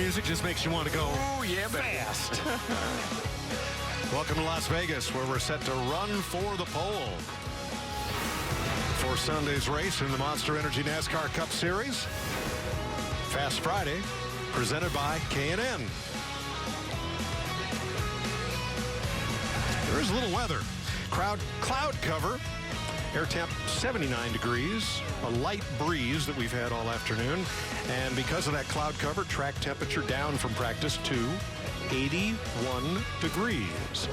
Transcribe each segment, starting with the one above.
music just makes you want to go fast. Welcome to Las Vegas, where we're set to run for the pole for Sunday's race in the Monster Energy NASCAR Cup Series. Fast Friday, presented by K&N. There is a little weather. Cloud cover. Air temp 79 degrees, a light breeze that we've had all afternoon. And because of that cloud cover, track temperature down from practice to 81 degrees.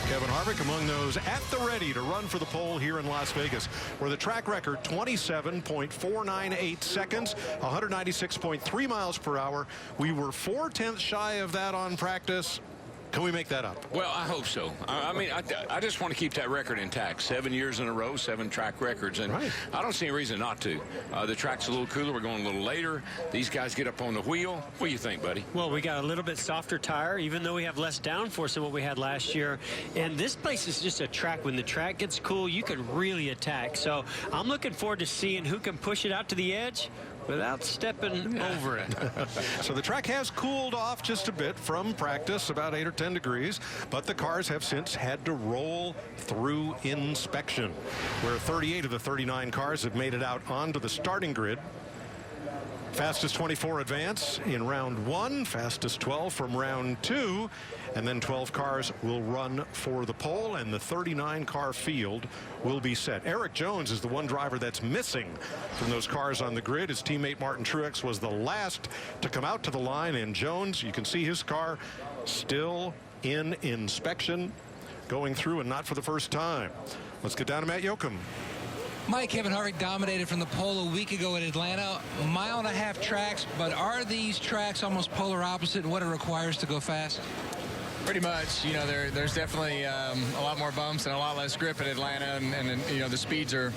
Kevin Harvick among those at the ready to run for the pole here in Las Vegas, where the track record 27.498 seconds, 196.3 miles per hour. We were 4/10 shy of that on practice. Can we make that up? Well, I hope so. I mean, I just want to keep that record intact. 7 years in a row, 7 track records, and right. I don't see any reason not to. The track's a little cooler. We're going a little later. These guys get up on the wheel. What do you think, buddy? Well, we got a little bit softer tire, even though we have less downforce than what we had last year. And this place is just a track. When the track gets cool, you can really attack. So I'm looking forward to seeing who can push it out to the edge without stepping over it. So the track has cooled off just a bit from practice, about 8 or 10 degrees, but the cars have since had to roll through inspection, where 38 of the 39 cars have made it out onto the starting grid. Fastest 24 advance in round 1, fastest 12 from round 2, and then 12 cars will run for the pole, and the 39-car field will be set. Eric Jones is the one driver that's missing from those cars on the grid. His teammate Martin Truex was the last to come out to the line, and Jones, you can see his car still in inspection, going through, and not for the first time. Let's get down to Matt Yoakum. Mike, Kevin Harvick dominated from the pole a week ago in Atlanta. 1.5 mile tracks, but are these tracks almost polar opposite in what it requires to go fast? Pretty much. You know, there's definitely a lot more bumps and a lot less grip at Atlanta, and you know, the speeds are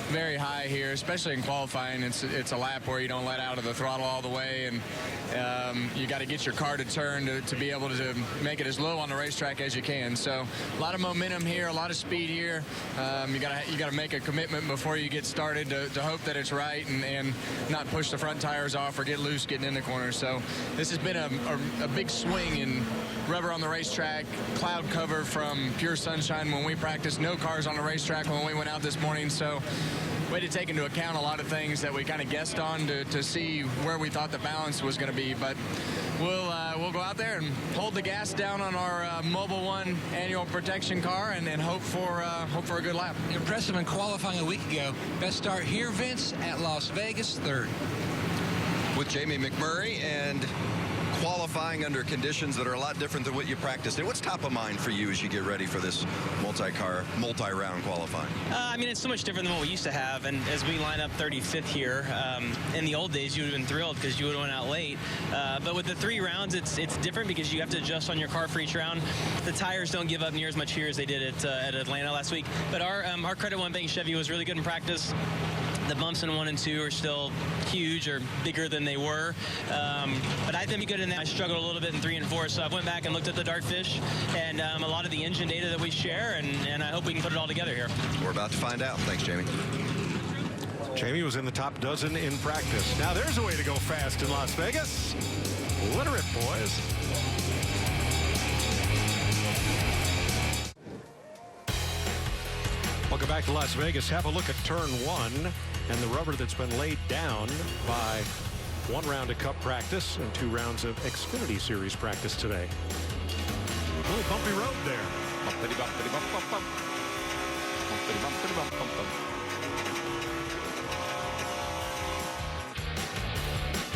very high here, especially in qualifying. It's a lap where you don't let out of the throttle all the way, and you got to get your car to turn to be able to make it as low on the racetrack as you can. So a lot of momentum here, a lot of speed here. You gotta make a commitment before you get started to hope that it's right and not push the front tires off or get loose getting in the corner. So this has been a big swing in rubber on the racetrack, cloud cover from pure sunshine when we practiced, no cars on the racetrack when we went out this morning. So we had to take into account a lot of things that we kind of guessed on to see where we thought the balance was going to be. But we'll go out there and hold the gas down on our Mobil 1 annual protection car and hope for a good lap. Impressive in qualifying a week ago. Best start here, Vince, at Las Vegas, 3rd. With Jamie McMurray, and qualifying under conditions that are a lot different than what you practiced. And what's top of mind for you as you get ready for this multi-round qualifying? I mean, it's so much different than what we used to have. And as we line up 35th here, in the old days, you would have been thrilled because you would have went out late. But with the 3 rounds, it's different because you have to adjust on your car for each round. The tires don't give up near as much here as they did at Atlanta last week. But our credit one thing, Chevy was really good in practice. The bumps in 1 and 2 are still huge or bigger than they were. But I think we good in that. I struggled a little bit in 3 and 4, so I went back and looked at the Dartfish and a lot of the engine data that we share, and I hope we can put it all together here. We're about to find out. Thanks, Jamie. Jamie was in the top dozen in practice. Now there's a way to go fast in Las Vegas. Let her rip, boys. Welcome back to Las Vegas. Have a look at turn 1 and the rubber that's been laid down by 1 round of Cup practice and 2 rounds of Xfinity Series practice today. A little bumpy road there. Bumpity, bumpity, bump, bump, bump. Bumpity, bumpity, bump, bump, bump.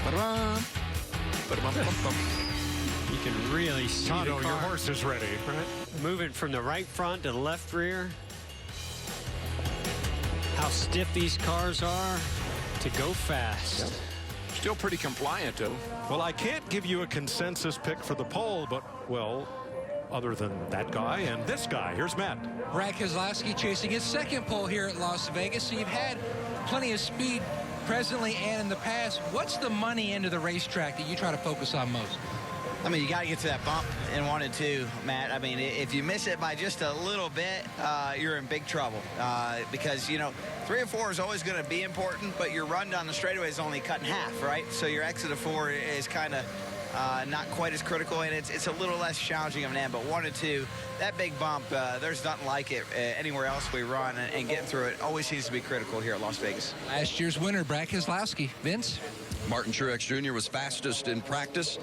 Ba-da-bum. Ba-da-bum, bum, bum. You can really see Tondo, the your car horse is ready, right? moving from the right front to the left rear. How stiff these cars are to go fast. Yep. Still pretty compliant, though. Well, I can't give you a consensus pick for the pole, but, well, other than that guy and this guy. Here's Matt. Brad Keselowski chasing his 2nd pole here at Las Vegas. So you've had plenty of speed presently and in the past. What's the money end of the racetrack that you try to focus on most? I mean, you got to get to that bump in 1 and 2, Matt. I mean, if you miss it by just a little bit, you're in big trouble because, you know, 3 and 4 is always going to be important, but your run down the straightaway is only cut in half, right? So your exit of 4 is kind of not quite as critical, and it's a little less challenging of an end. But 1 and 2, that big bump, there's nothing like it anywhere else we run, and getting through it always seems to be critical here at Las Vegas. Last year's winner, Brad Keselowski. Vince? Martin Truex Jr. was fastest in practice.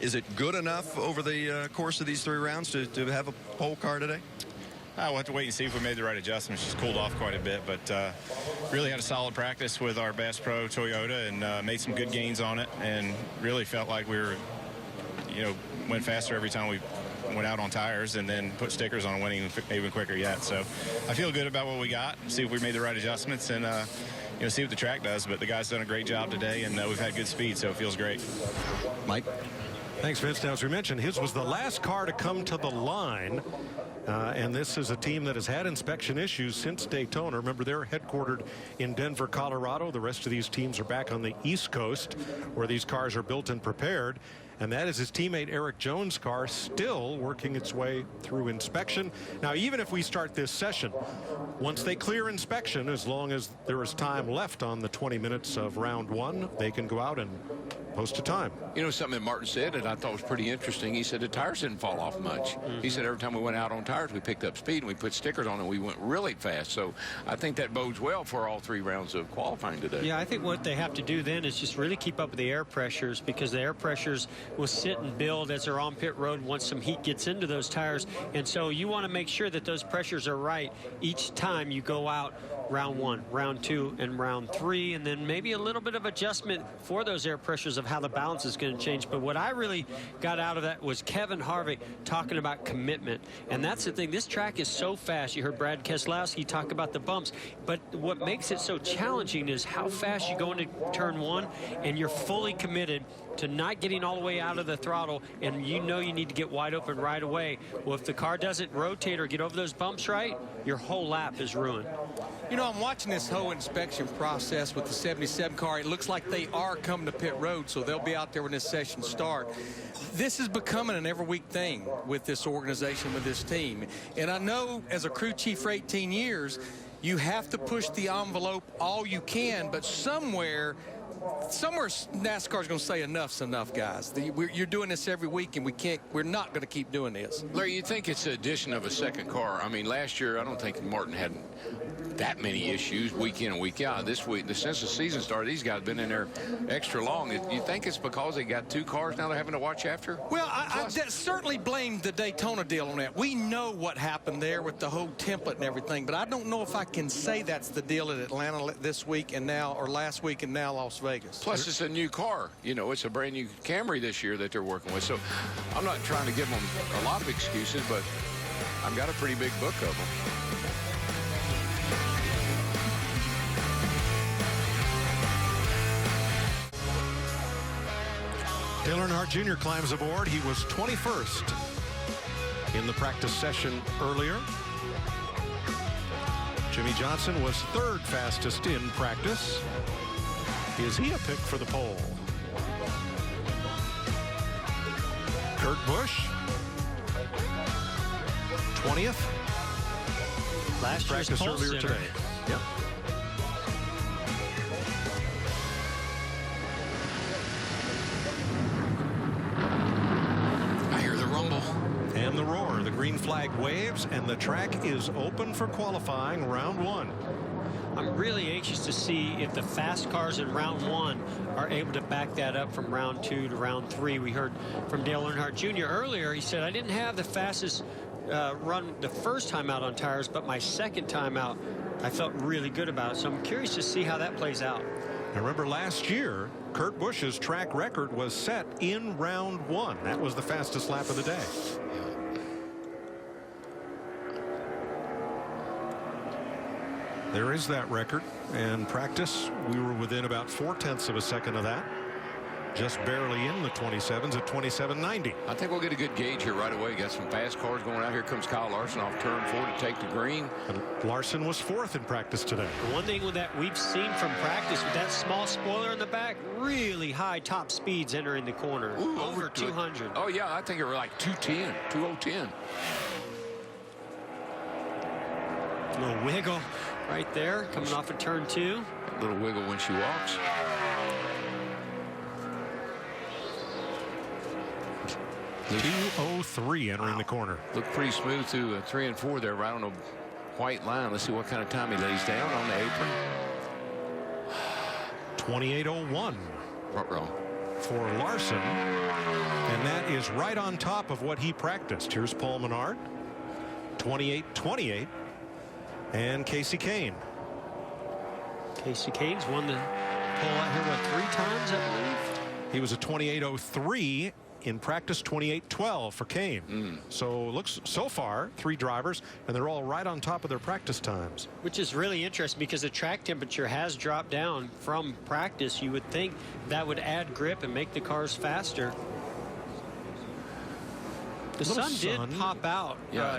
Is it good enough over the course of these 3 rounds to have a pole car today? We'll have to wait and see if we made the right adjustments. She's cooled off quite a bit, but really had a solid practice with our Bass Pro Toyota and made some good gains on it, and really felt like we were, you know, went faster every time we went out on tires, and then put stickers on and went even quicker yet. So I feel good about what we got. See if we made the right adjustments, and you know, see what the track does. But the guy's done a great job today, and we've had good speed, so it feels great. Mike? Thanks, Vince. Now, as we mentioned, his was the last car to come to the line. And this is a team that has had inspection issues since Daytona. Remember, they're headquartered in Denver, Colorado. The rest of these teams are back on the East Coast, where these cars are built and prepared. And that is his teammate Eric Jones' car, still working its way through inspection. Now, even if we start this session, once they clear inspection, as long as there is time left on the 20 minutes of round 1, they can go out and post a time. You know, something that Martin said that I thought was pretty interesting. He said the tires didn't fall off much. He said every time we went out on tires, we picked up speed and we put stickers on it. We went really fast. So I think that bodes well for all 3 rounds of qualifying today. Yeah, I think what they have to do then is just really keep up with the air pressures, because the air pressures will sit and build as they're on pit road once some heat gets into those tires. And so you want to make sure that those pressures are right each time you go out round 1, round 2, and round 3, and then maybe a little bit of adjustment for those air pressures of how the balance is going to change. But what I really got out of that was Kevin Harvick talking about commitment. And that's the thing. This track is so fast. You heard Brad Keselowski talk about the bumps. But what makes it so challenging is how fast you go into turn 1 and you're fully committed to not getting all the way out of the throttle, and you know you need to get wide open right away. Well, if the car doesn't rotate or get over those bumps right, your whole lap is ruined. You know, I'm watching this whole inspection process with the 77 car. It looks like they are coming to pit road, so they'll be out there when this session starts. This is becoming an every week thing with this organization, with this team. And I know as a crew chief for 18 years, you have to push the envelope all you can, but somewhere NASCAR's going to say enough's enough, guys. You're doing this every week, and we're not going to keep doing this. Larry, you think it's the addition of a second car? I mean, last year, I don't think Martin had that many issues week in and week out. This week, since the season started, these guys have been in there extra long. You think it's because they got 2 cars now they're having to watch after? Well, I certainly blame the Daytona deal on that. We know what happened there with the whole template and everything, but I don't know if I can say that's the deal at Atlanta this week and now, or last week and now Las Vegas. Plus, it's a new car. You know, it's a brand new Camry this year that they're working with. So I'm not trying to give them a lot of excuses, but I've got a pretty big book of them. Dale Earnhardt Jr. climbs aboard. He was 21st in the practice session earlier. Jimmy Johnson was 3rd fastest in practice. Is he a pick for the pole? Kurt Busch, 20th. Last year's practice pole earlier sitter. today. Yep. I hear the rumble. And the roar. The green flag waves, and the track is open for qualifying round 1. I'm really anxious to see if the fast cars in round 1 are able to back that up from round 2 to round 3. We heard from Dale Earnhardt Jr. earlier. He said, I didn't have the fastest run the first time out on tires, but my second time out, I felt really good about it. So I'm curious to see how that plays out. Now remember, last year, Kurt Busch's track record was set in round 1. That was the fastest lap of the day. There is that record. And practice, we were within about 0.4 of a second of that. just barely in the 27s at 27.90. I think we'll get a good gauge here right away. Got some fast cars going out. Here comes Kyle Larson off turn 4 to take the green. And Larson was 4th in practice today. One thing that we've seen from practice with that small spoiler in the back, really high top speeds entering the corner. Ooh, over 200. Oh, yeah, I think it was like 210, 2010. A little wiggle right there coming off of turn 2. A little wiggle when she walks. Look, 2:03 entering the corner. Looked pretty smooth through 3 and 4 there, right on the white line. Let's see what kind of time he lays down on the apron. 28:01 for Larson, and that is right on top of what he practiced. Here's Paul Menard, 28:28, and Casey Kane. Casey Kane's won the pole out here, what, 3 times, I believe? He was a 28:03 in practice, 28:12 for Kane. So looks so far 3 drivers, and they're all right on top of their practice times. Which is really interesting because the track temperature has dropped down from practice. You would think that would add grip and make the cars faster. The sun did pop out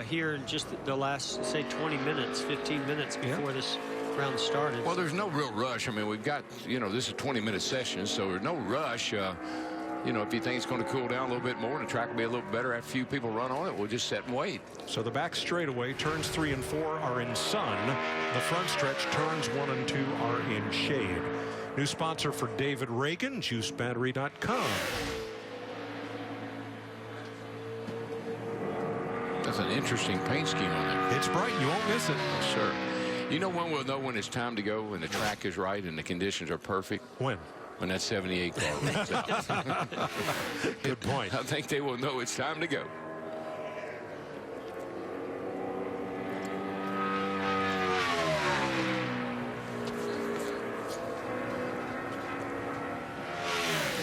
here in just the last, say, 20 minutes, 15 minutes before this round started. Well, there's no real rush. I mean, we've got, this is a 20-minute session, so there's no rush. If you think it's going to cool down a little bit more and the track will be a little better after a few people run on it, we'll just sit and wait. So the back straightaway, turns 3 and 4 are in sun. The front stretch, turns 1 and 2 are in shade. New sponsor for David Reagan, JuiceBattery.com. That's an interesting paint scheme on there. It's bright. You won't miss it. Yes, sir. You know when we'll know when it's time to go and the track is right and the conditions are perfect? When? When that 78 car runs out. Good point. I think they will know it's time to go.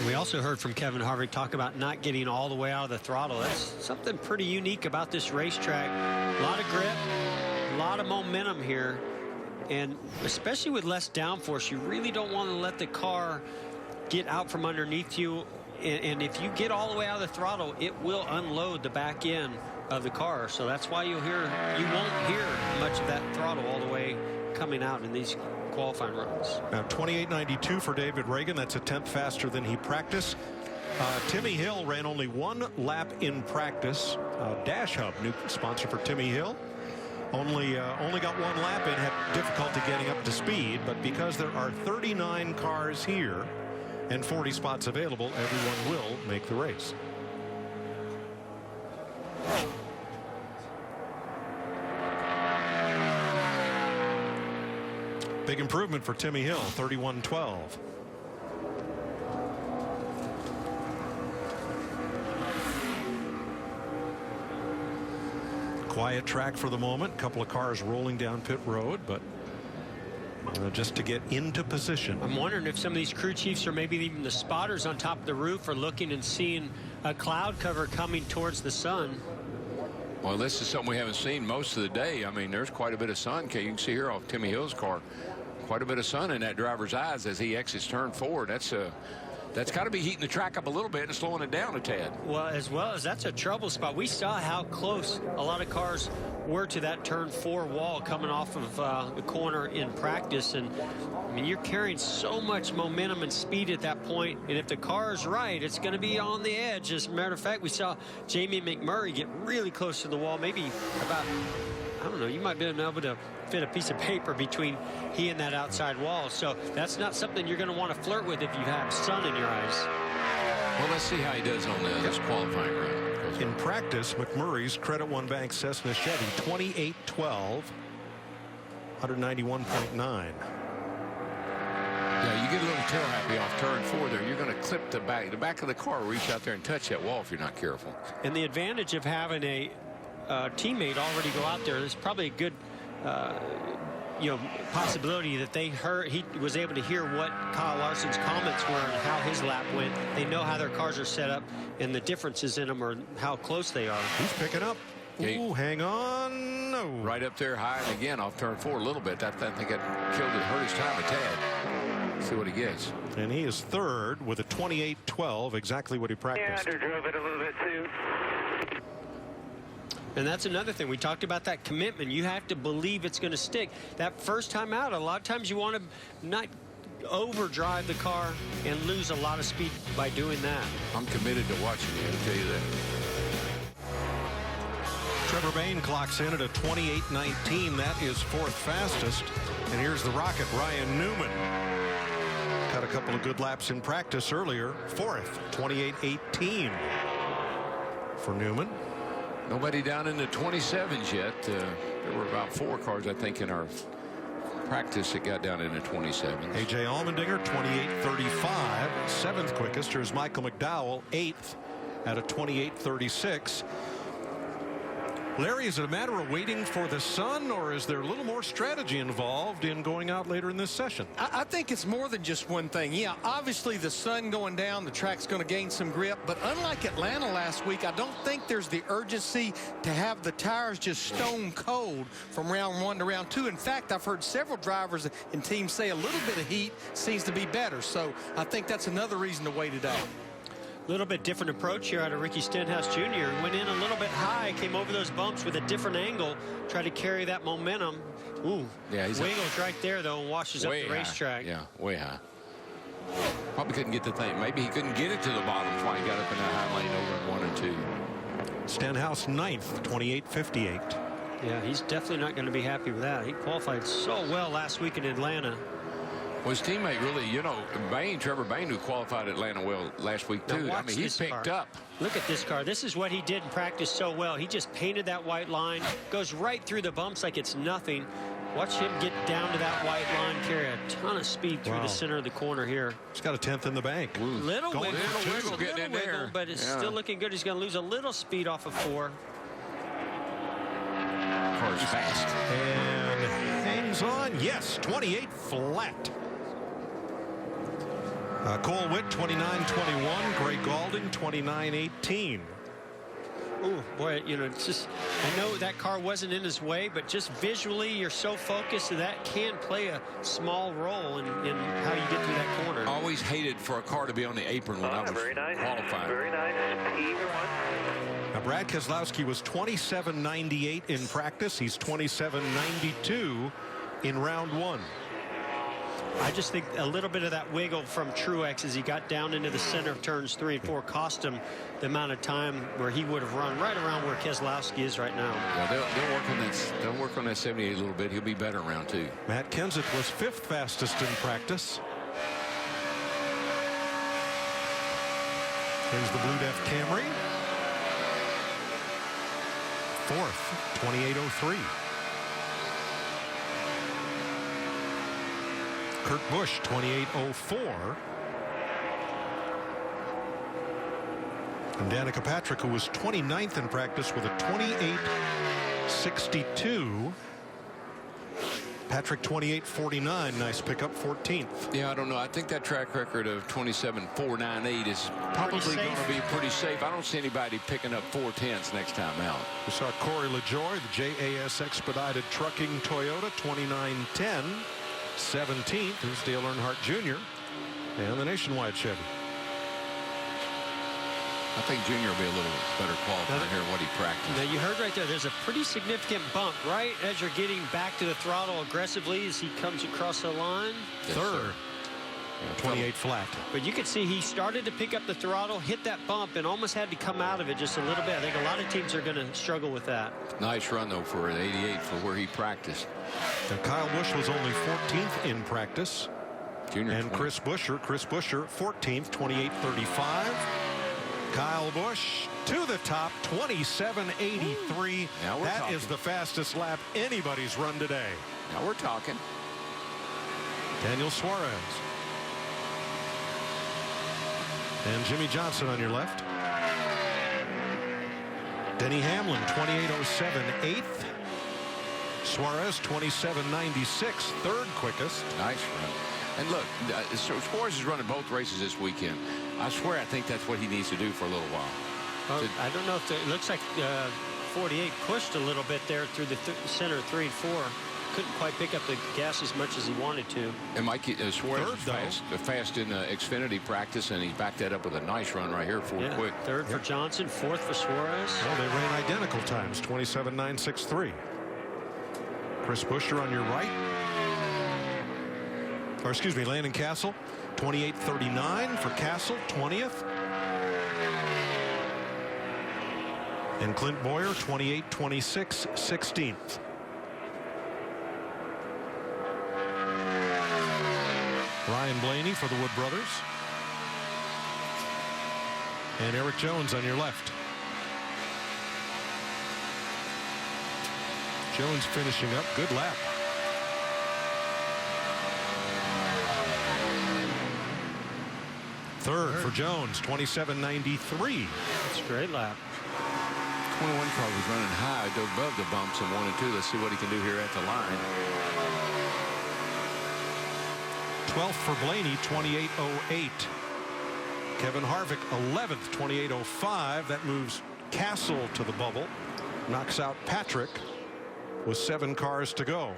We also heard from Kevin Harvick talk about not getting all the way out of the throttle. That's something pretty unique about this racetrack. A lot of grip, a lot of momentum here. And especially with less downforce, you really don't want to let the car get out from underneath you. And if you get all the way out of the throttle, it will unload the back end of the car. So that's why you won't hear much of that throttle all the way coming out in these qualifying runs. Now 28.92 for David Reagan. That's a 10th faster than he practiced. Timmy Hill ran only 1 lap in practice. Dash Hub, new sponsor for Timmy Hill. Only got 1 lap in, had difficulty getting up to speed, but because there are 39 cars here and 40 spots available, everyone will make the race. Big improvement for Timmy Hill, 31.12. Quiet track for the moment. A couple of cars rolling down pit road, but just to get into position. I'm wondering if some of these crew chiefs or maybe even the spotters on top of the roof are looking and seeing a cloud cover coming towards the sun. Well, this is something we haven't seen most of the day. I mean, there's quite a bit of sun. You can see here off Timmy Hill's car, quite a bit of sun in that driver's eyes as he exits turn 4. That's got to be heating the track up a little bit and slowing it down a tad. Well, as that's a trouble spot. We saw how close a lot of cars were to that turn 4 wall coming off of the corner in practice. And I mean, you're carrying so much momentum and speed at that point. And if the car is right, it's going to be on the edge. As a matter of fact, we saw Jamie McMurray get really close to the wall, maybe about, I don't know, you might be able to fit a piece of paper between he and that outside wall. So that's not something you're going to want to flirt with if you have sun in your eyes. Well, let's see how he does on this qualifying run. In practice, McMurray's Credit One Bank Cessna Chevy, 28.12, 191.9. Yeah, you get a little tail happy off turn 4 there. You're going to clip the back of the car, reach out there and touch that wall if you're not careful. And the advantage of having a teammate already go out there, there's probably a good possibility that he was able to hear what Kyle Larson's comments were and how his lap went. They know how their cars are set up and the differences in them or how close they are. He's picking up. Ooh, hang on. No. Right up there high and again off turn 4 a little bit. I think it hurt his time a tad. See what he gets. And he is third with a 28.12, exactly what he practiced. Yeah, underdrove it a little bit too. And that's another thing. We talked about that commitment. You have to believe it's going to stick. That first time out, a lot of times you want to not overdrive the car and lose a lot of speed by doing that. I'm committed to watching you, I'll tell you that. Trevor Bayne clocks in at a 28.19. That is fourth fastest. And here's the Rocket, Ryan Newman. Got a couple of good laps in practice earlier. Fourth, 28.18 for Newman. Nobody down in the 27s yet. There were about 4 cars, I think, in our practice that got down in the 27s. A.J. Allmendinger, 28.35. Seventh quickest. Here's Michael McDowell, eighth at a 28.36. Larry, is it a matter of waiting for the sun, or is there a little more strategy involved in going out later in this session? I think it's more than just one thing. Yeah, obviously the sun going down, the track's going to gain some grip. But unlike Atlanta last week, I don't think there's the urgency to have the tires just stone cold from round 1 to round 2. In fact, I've heard several drivers and teams say a little bit of heat seems to be better. So I think that's another reason to wait it out. A little bit different approach here out of Ricky Stenhouse Jr. Went in a little bit high, came over those bumps with a different angle, tried to carry that momentum. Ooh, yeah, he's wiggles right there, though, and washes up the racetrack. Yeah, way high. Probably couldn't get the thing. Maybe he couldn't get it to the bottom. That's why he got up in that high lane over in 1 and 2. Stenhouse ninth, 28.58. Yeah, he's definitely not going to be happy with that. He qualified so well last week in Atlanta. Well, his teammate really, you know, Trevor Bayne, who qualified Atlanta well last week, too. I mean, he's picked up. Look at this car. This is what he did in practice so well. He just painted that white line, goes right through the bumps like it's nothing. Watch him get down to that white line, carry a ton of speed through the center of the corner here. He's got a 10th in the bank. Little wiggle, getting in there. But it's still looking good. He's going to lose a little speed off of 4. Car's fast. And hangs on. Yes, 28 flat. Cole Witt, 29.21. Gray Galding, 29.18. Oh, boy, you know, it's just, I know that car wasn't in his way, but just visually, you're so focused that that can play a small role in how you get through that corner. Always hated for a car to be on the apron when I was qualifying. Very nice. P1. Now, Brad Keselowski was 27.98 in practice. He's 27.92 in round 1. I just think a little bit of that wiggle from Truex as he got down into the center of turns 3 and 4 cost him the amount of time where he would have run right around where Keselowski is right now. Yeah, they'll work on that. They'll work on that 78 a little bit. He'll be better in round 2. Matt Kenseth was 5th fastest in practice. Here's the Blue Def Camry. 4th, 28.03. Kurt Busch, 28.04. And Danica Patrick, who was 29th in practice with a 28.62. Patrick, 28.49. Nice pickup, 14th. Yeah, I don't know. I think that track record of 27.498 is probably going to be pretty safe. I don't see anybody picking up 4/10 next time out. We saw Corey LaJoy, the JAS Expedited Trucking Toyota, 29.10. 17th is Dale Earnhardt Jr. and the Nationwide Chevy. I think Junior will be a little better qualified here what he practiced. Now you heard right there, there's a pretty significant bump right as you're getting back to the throttle aggressively as he comes across the line. Yes, Third. 28 flat. But you can see he started to pick up the throttle, hit that bump, and almost had to come out of it just a little bit. I think a lot of teams are going to struggle with that. Nice run, though, for an 88 for where he practiced. Now, Kyle Busch was only 14th in practice. Junior and 20. Chris Buescher, 14th, 28.35. Kyle Busch to the top, 27.83. Now we're that talking. is the fastest lap anybody's run today. Now we're talking. Daniel Suarez. And Jimmy Johnson on your left. Denny Hamlin, 28.07, 8th. Suarez, 27.96, 3rd quickest. Nice run. And look, Suarez is running both races this weekend. I swear I think that's what he needs to do for a little while. I don't know if it looks like 48 pushed a little bit there through the center 3 and 4. couldn't quite pick up the gas as much as he wanted to. And Mike Suarez is fast in Xfinity practice, and he's backed that up with a nice run right here for quick. Third for Johnson, fourth for Suarez. Well, they ran identical times, 27.963. Chris Buescher on your right. Or excuse me, Landon Castle, 28.39 for Castle, 20th. And Clint Boyer, 28.26, 16th. Ryan Blaney for the Wood Brothers. And Eric Jones on your left. Jones finishing up. Good lap. Third for Jones, 27.93. That's a great lap. 21 car was running high, dove above the bumps in 1 and 2. Let's see what he can do here at the line. 12th for Blaney, 28.08. Kevin Harvick, 11th, 28.05. That moves Castle to the bubble. Knocks out Patrick with 7 cars to go.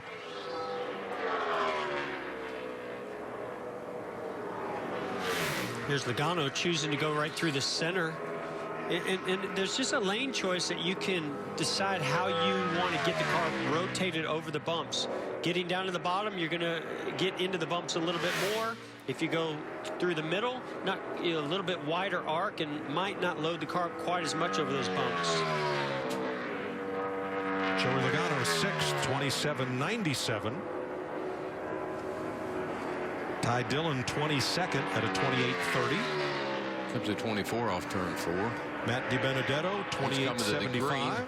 Here's Logano choosing to go right through the center. And there's just a lane choice that you can decide how you want to get the car rotated over the bumps. Getting down to the bottom, you're going to get into the bumps a little bit more. If you go through the middle, not a little bit wider arc, and might not load the car quite as much over those bumps. Joey Logano 6th, 27.97. Ty Dillon 22nd at a 28.30. Comes to 24 off turn 4. Matt DiBenedetto, 28.75.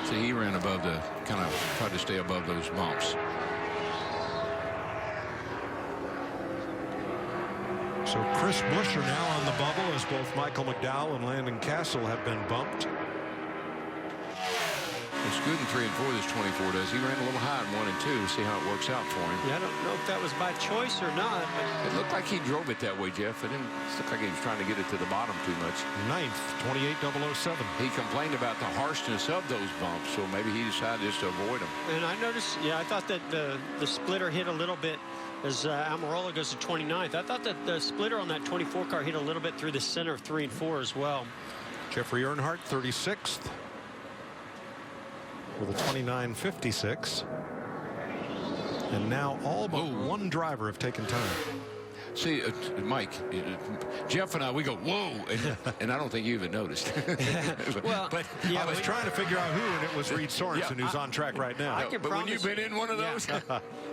So he ran above the, kind of tried to stay above those bumps. So Chris Buescher now on the bubble, as both Michael McDowell and Landon Castle have been bumped. It's good in 3 and 4, this 24 does. He ran a little high in 1 and 2. See how it works out for him. Yeah, I don't know if that was by choice or not. It looked like he drove it that way, Jeff. It didn't look like he was trying to get it to the bottom too much. 9th, 28.007. He complained about the harshness of those bumps, so maybe he decided just to avoid them. And I noticed, I thought that the splitter hit a little bit as Almirola goes to 29th. I thought that the splitter on that 24 car hit a little bit through the center of 3 and 4 as well. Jeffrey Earnhardt, 36th. With a 29.56. And now all but one driver have taken time. See, Mike, Jeff and I, we go, whoa, and I don't think you even noticed. but I was trying to figure out who, and it was Reed Sorensen, who's on track right now. But when you've been in one of those.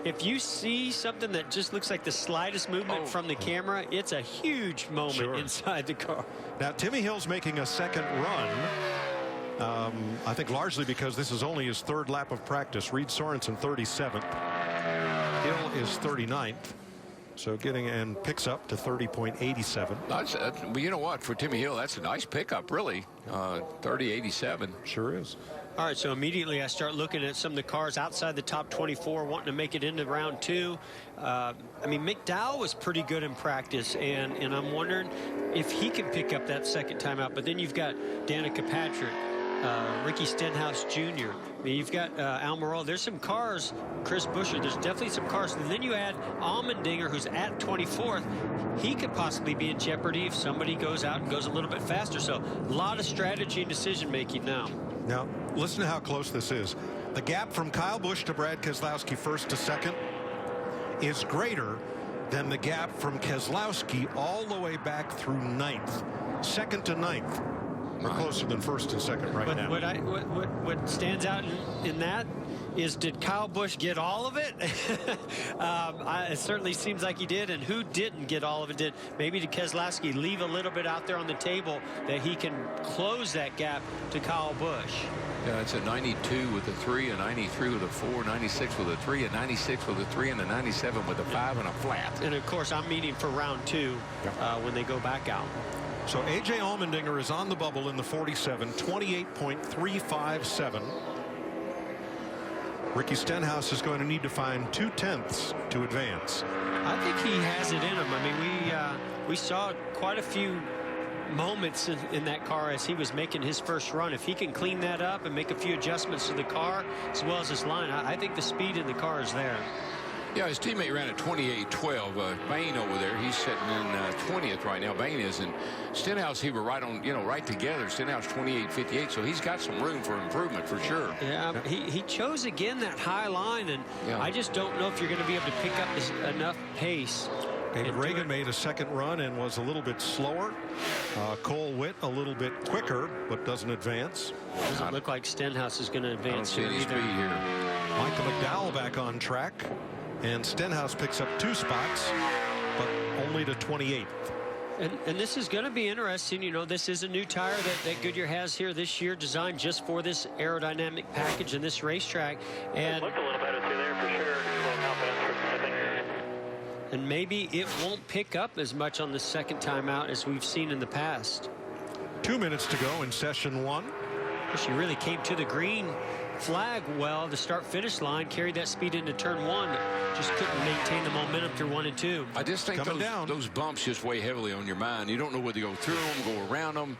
If you see something that just looks like the slightest movement from the camera, it's a huge moment inside the car. Now, Timmy Hill's making a second run. I think largely because this is only his 3rd lap of practice. Reed Sorensen 37th. Hill is 39th. So getting and picks up to 30.87. Well, you know what? For Timmy Hill, that's a nice pickup, really. 30.87. Sure is. All right, so immediately I start looking at some of the cars outside the top 24 wanting to make it into round 2. I mean, McDowell was pretty good in practice, and I'm wondering if he can pick up that second time out. But then you've got Danica Patrick, Ricky Stenhouse Jr. I mean, you've got Almirola. There's some cars, Chris Buescher. There's definitely some cars. And then you add Allmendinger, who's at 24th. He could possibly be in jeopardy if somebody goes out and goes a little bit faster. So a lot of strategy and decision making now. Now, listen to how close this is. The gap from Kyle Busch to Brad Keselowski 1st to 2nd is greater than the gap from Keselowski all the way back through 9th. 2nd to 9th. We're closer than 1st and 2nd right now. What stands out in that is, did Kyle Busch get all of it? It certainly seems like he did. And who didn't get all of it? Did Keselowski leave a little bit out there on the table that he can close that gap to Kyle Busch? Yeah, it's a 92 with a 3, a 93 with a 4, 96 with a 3, a 96 with a 3, and a 97 with a 5 and a flat. And of course, I'm meaning for round 2 when they go back out. So A.J. Allmendinger is on the bubble in the 47, 28.357. Ricky Stenhouse is going to need to find 2/10 to advance. I think he has it in him. I mean, we saw quite a few moments in that car as he was making his first run. If he can clean that up and make a few adjustments to the car as well as his line, I think the speed in the car is there. Yeah, his teammate ran at 28.12. Bain over there, he's sitting in 20th right now. Bain is. And Stenhouse, he were right on, right together. Stenhouse 28.58, so he's got some room for improvement for sure. Yeah, he chose again that high line, and I just don't know if you're going to be able to pick up enough pace. David Reagan made a second run and was a little bit slower. Cole Witt a little bit quicker, but doesn't advance. Doesn't look like Stenhouse is going to advance I don't see any speed here. Michael McDowell back on track. And Stenhouse picks up 2 spots, but only to 28th. And this is going to be interesting. This is a new tire that Goodyear has here this year, designed just for this aerodynamic package and this racetrack. And Looked a little better through there for sure. Low confidence, I think. And maybe it won't pick up as much on the second time out as we've seen in the past. 2 minutes to go in session 1. She really came to the green flag well, the start-finish line, carried that speed into turn 1, but just couldn't maintain the momentum through 1 and 2. I just think those bumps just weigh heavily on your mind. You don't know whether to go through them, go around them.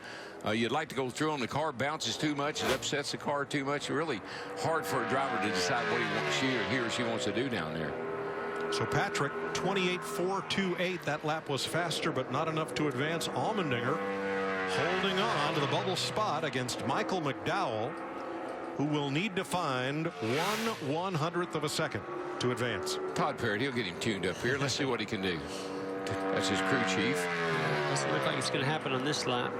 You'd like to go through them. The car bounces too much. It upsets the car too much. It's really hard for a driver to decide what he or she wants to do down there. So Patrick, 28.428. That lap was faster, but not enough to advance. Allmendinger holding on to the bubble spot against Michael McDowell, who will need to find 1/100th of a second to advance. Todd Parrott, he'll get him tuned up here. Let's see what he can do. That's his crew chief. Doesn't look like it's going to happen on this lap.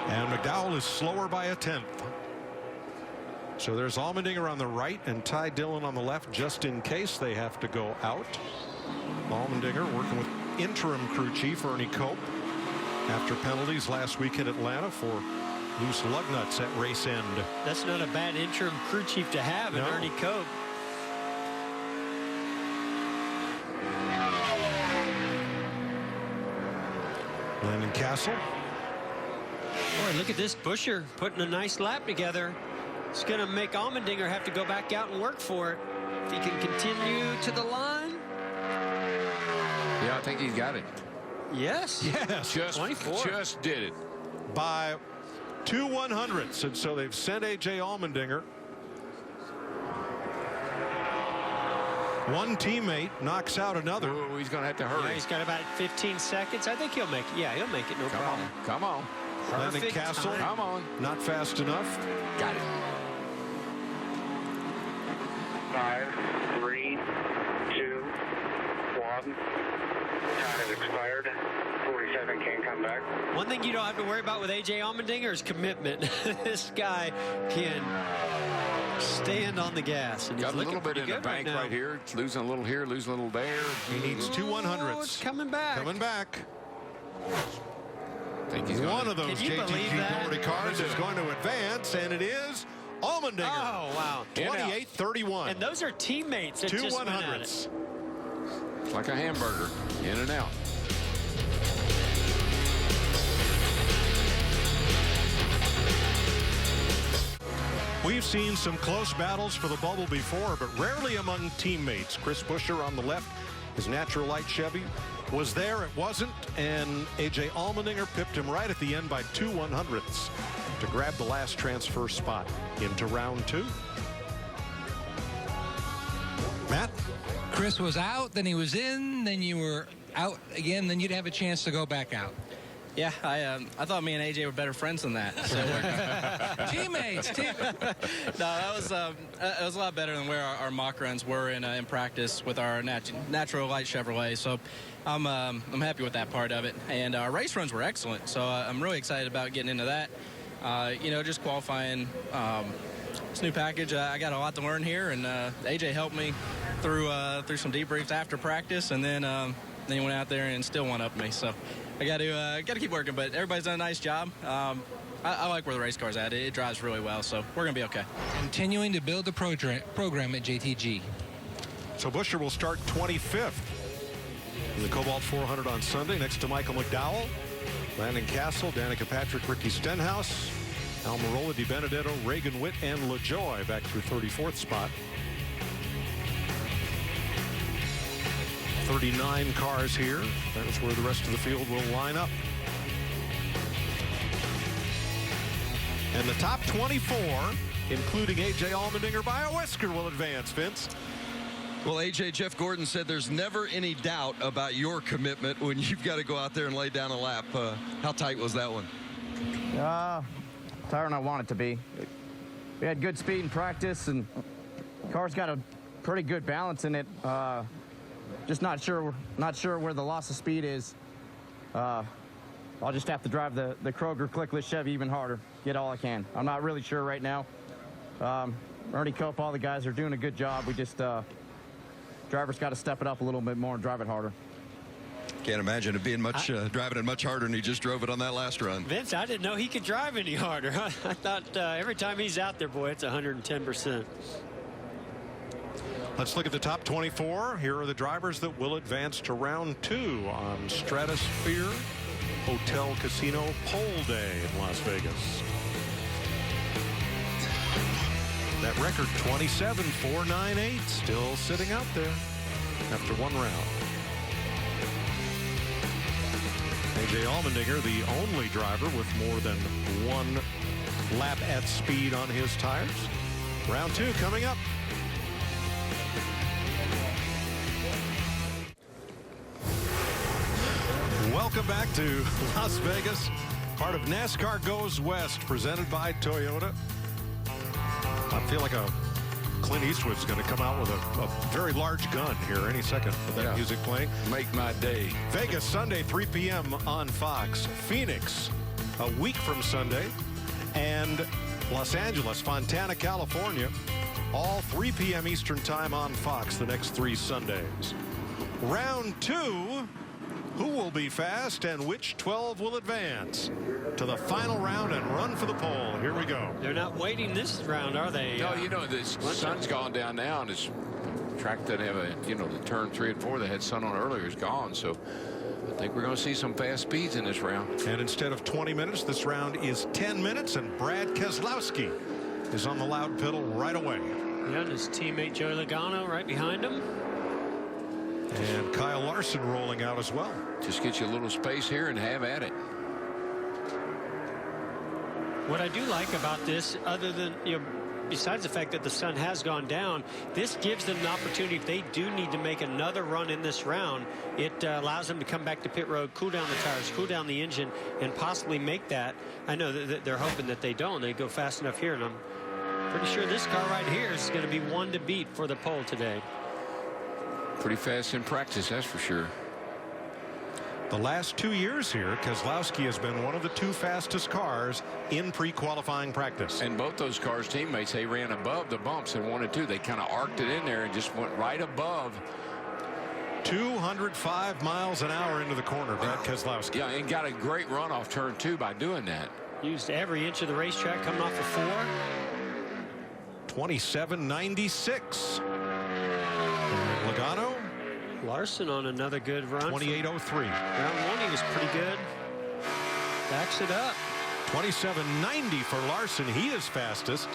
And McDowell is slower by a 10th. So there's Allmendinger on the right and Ty Dillon on the left, just in case they have to go out. Allmendinger working with interim crew chief Ernie Cope after penalties last week in Atlanta for loose lug nuts at race end. That's not a bad interim crew chief to have in Ernie Cope. Landon Castle. Boy, look at this. Buescher putting a nice lap together. It's going to make Allmendinger have to go back out and work for it. If he can continue to the line. Yeah, I think he's got it. Yes. Yes. Just did it. By 2/100ths, and so they've sent A.J. Allmendinger. One teammate knocks out another. Oh, he's going to have to hurry. Yeah, he's got about 15 seconds. I think he'll make it. Yeah, he'll make it. No problem. Come on. Landon Castle. Time. Come on. Not fast enough. Got it. 5, 3, 2, 1. Time has expired. 47 can't come back. One thing you don't have to worry about with A.J. Allmendinger is commitment. This guy can stand on the gas. And Got he's a little bit in the bank right here. It's losing a little here, losing a little there. He needs 2/100ths. Oh, it's coming back. Coming back. I think he's One of those Can you believe JTG that? Doherty cars is going to advance, and it is Allmendinger. Oh, wow. 28.31. And those are teammates that just went at it. 2/100ths. It's like a hamburger, in and out. We've seen some close battles for the bubble before, but rarely among teammates. Chris Buescher on the left, his natural light Chevy was there. It wasn't, and A.J. Allmendinger pipped him right at the end by 2/100ths to grab the last transfer spot into round 2. Matt? Chris was out, then he was in, then you were out again, then you'd have a chance to go back out. Yeah, I thought me and AJ were better friends than that. So Teammates. no, that was a lot better than where our mock runs were in practice with our natural light Chevrolet. So I'm happy with that part of it. And our race runs were excellent. So I'm really excited about getting into that. Just qualifying this new package. I got a lot to learn here, and AJ helped me through some debriefs after practice, and then he went out there and still one up me. So I got to keep working, but everybody's done a nice job. I like where the race car's at. It drives really well, so we're going to be okay. Continuing to build the program at JTG. So Buescher will start 25th in the Kobalt 400 on Sunday next to Michael McDowell, Landon Castle, Danica Patrick, Ricky Stenhouse, Almirola, Di Benedetto, Reagan Witt, and LaJoy back through 34th spot. 39 cars here. That's where the rest of the field will line up. And the top 24, including A.J. Allmendinger by a whisker, will advance, Vince. Well, AJ, Jeff Gordon said there's never any doubt about your commitment when you've got to go out there and lay down a lap. How tight was that one? Tighter than I want it to be. We had good speed in practice, and the car's got a pretty good balance in it. Just not sure where the loss of speed is. I'll just have to drive the Kroger clickless Chevy even harder, get all I can. I'm not really sure right now. Ernie Cope, all the guys are doing a good job. We just drivers got to step it up a little bit more and drive it harder. Can't imagine it being much driving it much harder than he just drove it on that last run. Vince, I didn't know he could drive any harder. I thought every time he's out there, boy, it's 110%. Let's look at the top 24. Here are the drivers that will advance to round 2 on Stratosphere Hotel Casino Pole Day in Las Vegas. That record 27.498 still sitting out there after one round. A.J. Allmendinger, the only driver with more than one lap at speed on his tires. Round 2 coming up. Welcome back to Las Vegas, part of NASCAR Goes West, presented by Toyota. I feel like Clint Eastwood's going to come out with a very large gun here any second with that music playing. Make my day. Vegas, Sunday, 3 p.m. on Fox. Phoenix, a week from Sunday. And Los Angeles, Fontana, California, all 3 p.m. Eastern time on Fox the next 3 Sundays. Round 2. Who will be fast and which 12 will advance to the final round and run for the pole? Here we go. They're not waiting this round, are they? No, you know, the sun's gone down now, and this track doesn't have a, you know, the turn 3 and 4 that had sun on earlier is gone. So I think we're going to see some fast speeds in this round. And instead of 20 minutes, this round is 10 minutes, and Brad Keselowski is on the loud pedal right away. Yeah, and his teammate Joey Logano right behind him. And Kyle Larson rolling out as well. Just get you a little space here and have at it. What I do like about this, other than, you know, besides the fact that the sun has gone down, this gives them an opportunity if they do need to make another run in this round. It allows them to come back to pit road, cool down the tires, cool down the engine, and possibly make that. I know that they're hoping that they don't. They go fast enough here, and I'm pretty sure this car right here is going to be one to beat for the pole today. Pretty fast in practice, that's for sure. The last 2 years here, Keselowski has been one of the 2 fastest cars in pre-qualifying practice. And both those cars' teammates, they ran above the bumps in 1 and 2. They kind of arced it in there and just went right above. 205 miles an hour into the corner, Brad Keselowski. Yeah, and got a great run off turn 2 by doing that. Used every inch of the racetrack coming off of 4. 27.96. Logano. Larson on another good run. 28.03. Round 1, he was pretty good. Backs it up. 27.90 for Larson. He is fastest.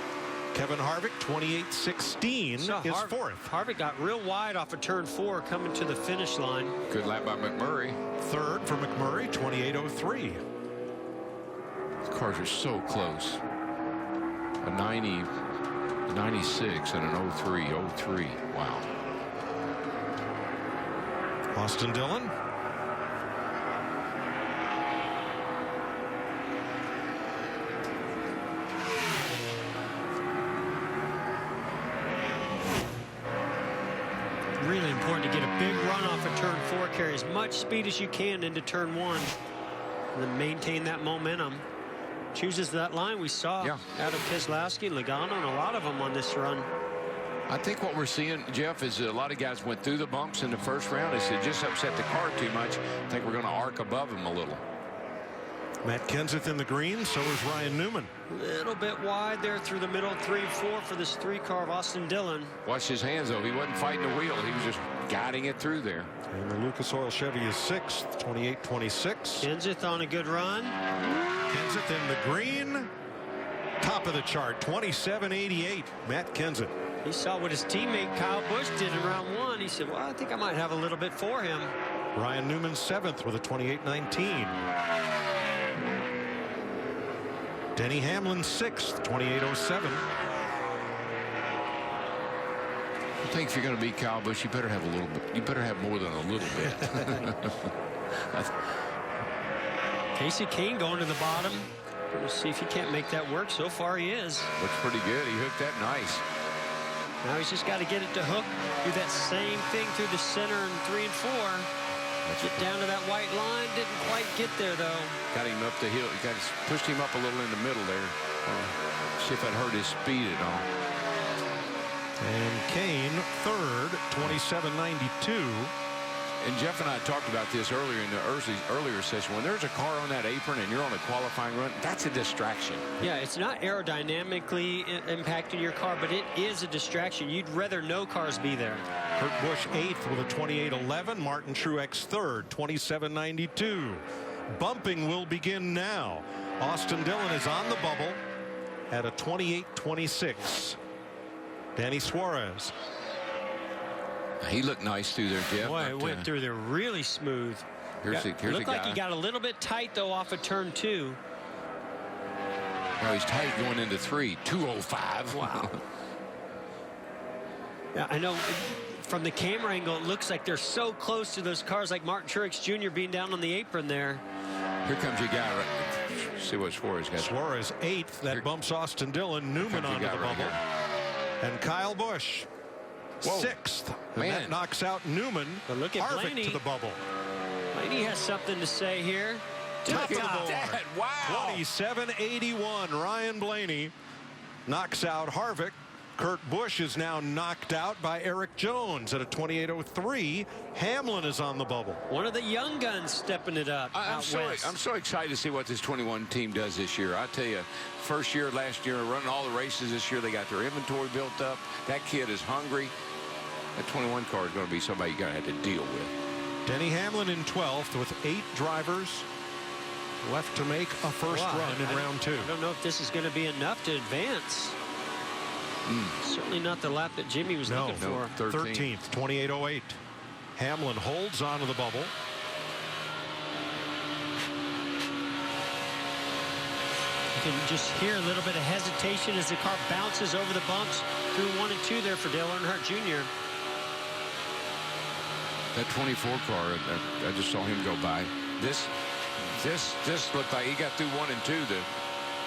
Kevin Harvick, 28.16 is 4th. Harvick got real wide off of turn 4 coming to the finish line. Good lap by McMurray. 3rd for McMurray, 28.03. The cars are so close. A 90, 96 and an 03. Wow. Austin Dillon. Really important to get a big run off of turn 4, carry as much speed as you can into turn 1, and then maintain that momentum. Chooses that line we saw out of Keselowski, Logano, and a lot of them on this run. I think what we're seeing, Jeff, is a lot of guys went through the bumps in the first round. They said just upset the car too much. I think we're going to arc above them a little. Matt Kenseth in the green, so is Ryan Newman. A little bit wide there through the middle, 3 and 4 for this 3 car of Austin Dillon. Watch his hands, though. He wasn't fighting the wheel. He was just guiding it through there. And the Lucas Oil Chevy is 6th, 28.26. Kenseth on a good run. Kenseth in the green. Top of the chart, 27.88. Matt Kenseth. He saw what his teammate Kyle Busch did in round 1. He said, well, I think I might have a little bit for him. Ryan Newman 7th with a 28.19. Denny Hamlin 6th, 28.07. I think if you're going to beat Kyle Busch, you better have a little bit. You better have more than a little bit. Casey Kane going to the bottom. We'll see if he can't make that work. So far he is. Looks pretty good. He hooked that nice. Now he's just got to get it to hook. Do that same thing through the center in 3 and 4. Get down to that white line. Didn't quite get there though. Got him up the hill. Pushed him up a little in the middle there. See if that hurt his speed at all. And Kane 3rd, 27.92. And Jeff and I talked about this earlier in the earlier session. When there's a car on that apron and you're on a qualifying run, that's a distraction. Yeah, it's not aerodynamically impacting your car, but it is a distraction. You'd rather no cars be there. Kurt Busch 8th with a 28.11. Martin Truex 3rd, 27.92. Bumping will begin now. Austin Dillon is on the bubble at a 28.26. Danny Suarez. He looked nice through there, Jeff. Boy, it went through there really smooth. Here's a Looked like guy. he got a little bit tight though off of turn 2. Oh, he's tight going into 3. 2:05. Wow. Yeah, I know from the camera angle, it looks like they're so close to those cars like Martin Truex Jr. being down on the apron there. Here comes your guy. Right. See what Suarez got. Suarez 8th. That bumps Austin Dillon. Newman onto the bubble. And Kyle Busch 6th. And Man. that knocks out Newman. But look at Harvick Blaney. to the bubble. Blaney has something to say here. Top of the board. that. Wow. 27.81. Ryan Blaney knocks out Harvick. Kurt Busch is now knocked out by Eric Jones at a 28.03. Hamlin is on the bubble. One of the young guns stepping it up. I'm so excited to see what this 21 team does this year. I tell you, first year last year, running all the races this year, they got their inventory built up. That kid is hungry. That 21 car is going to be somebody you're going to have to deal with. Denny Hamlin in 12th with 8 drivers left to make a first run in round 2. I don't know if this is going to be enough to advance. Certainly not the lap that Jimmy was looking for. 13th, 28.08. Hamlin holds onto the bubble. You can just hear a little bit of hesitation as the car bounces over the bumps through 1 and 2 there for Dale Earnhardt Jr. That 24 car, I just saw him go by. This looked like he got through 1 and 2.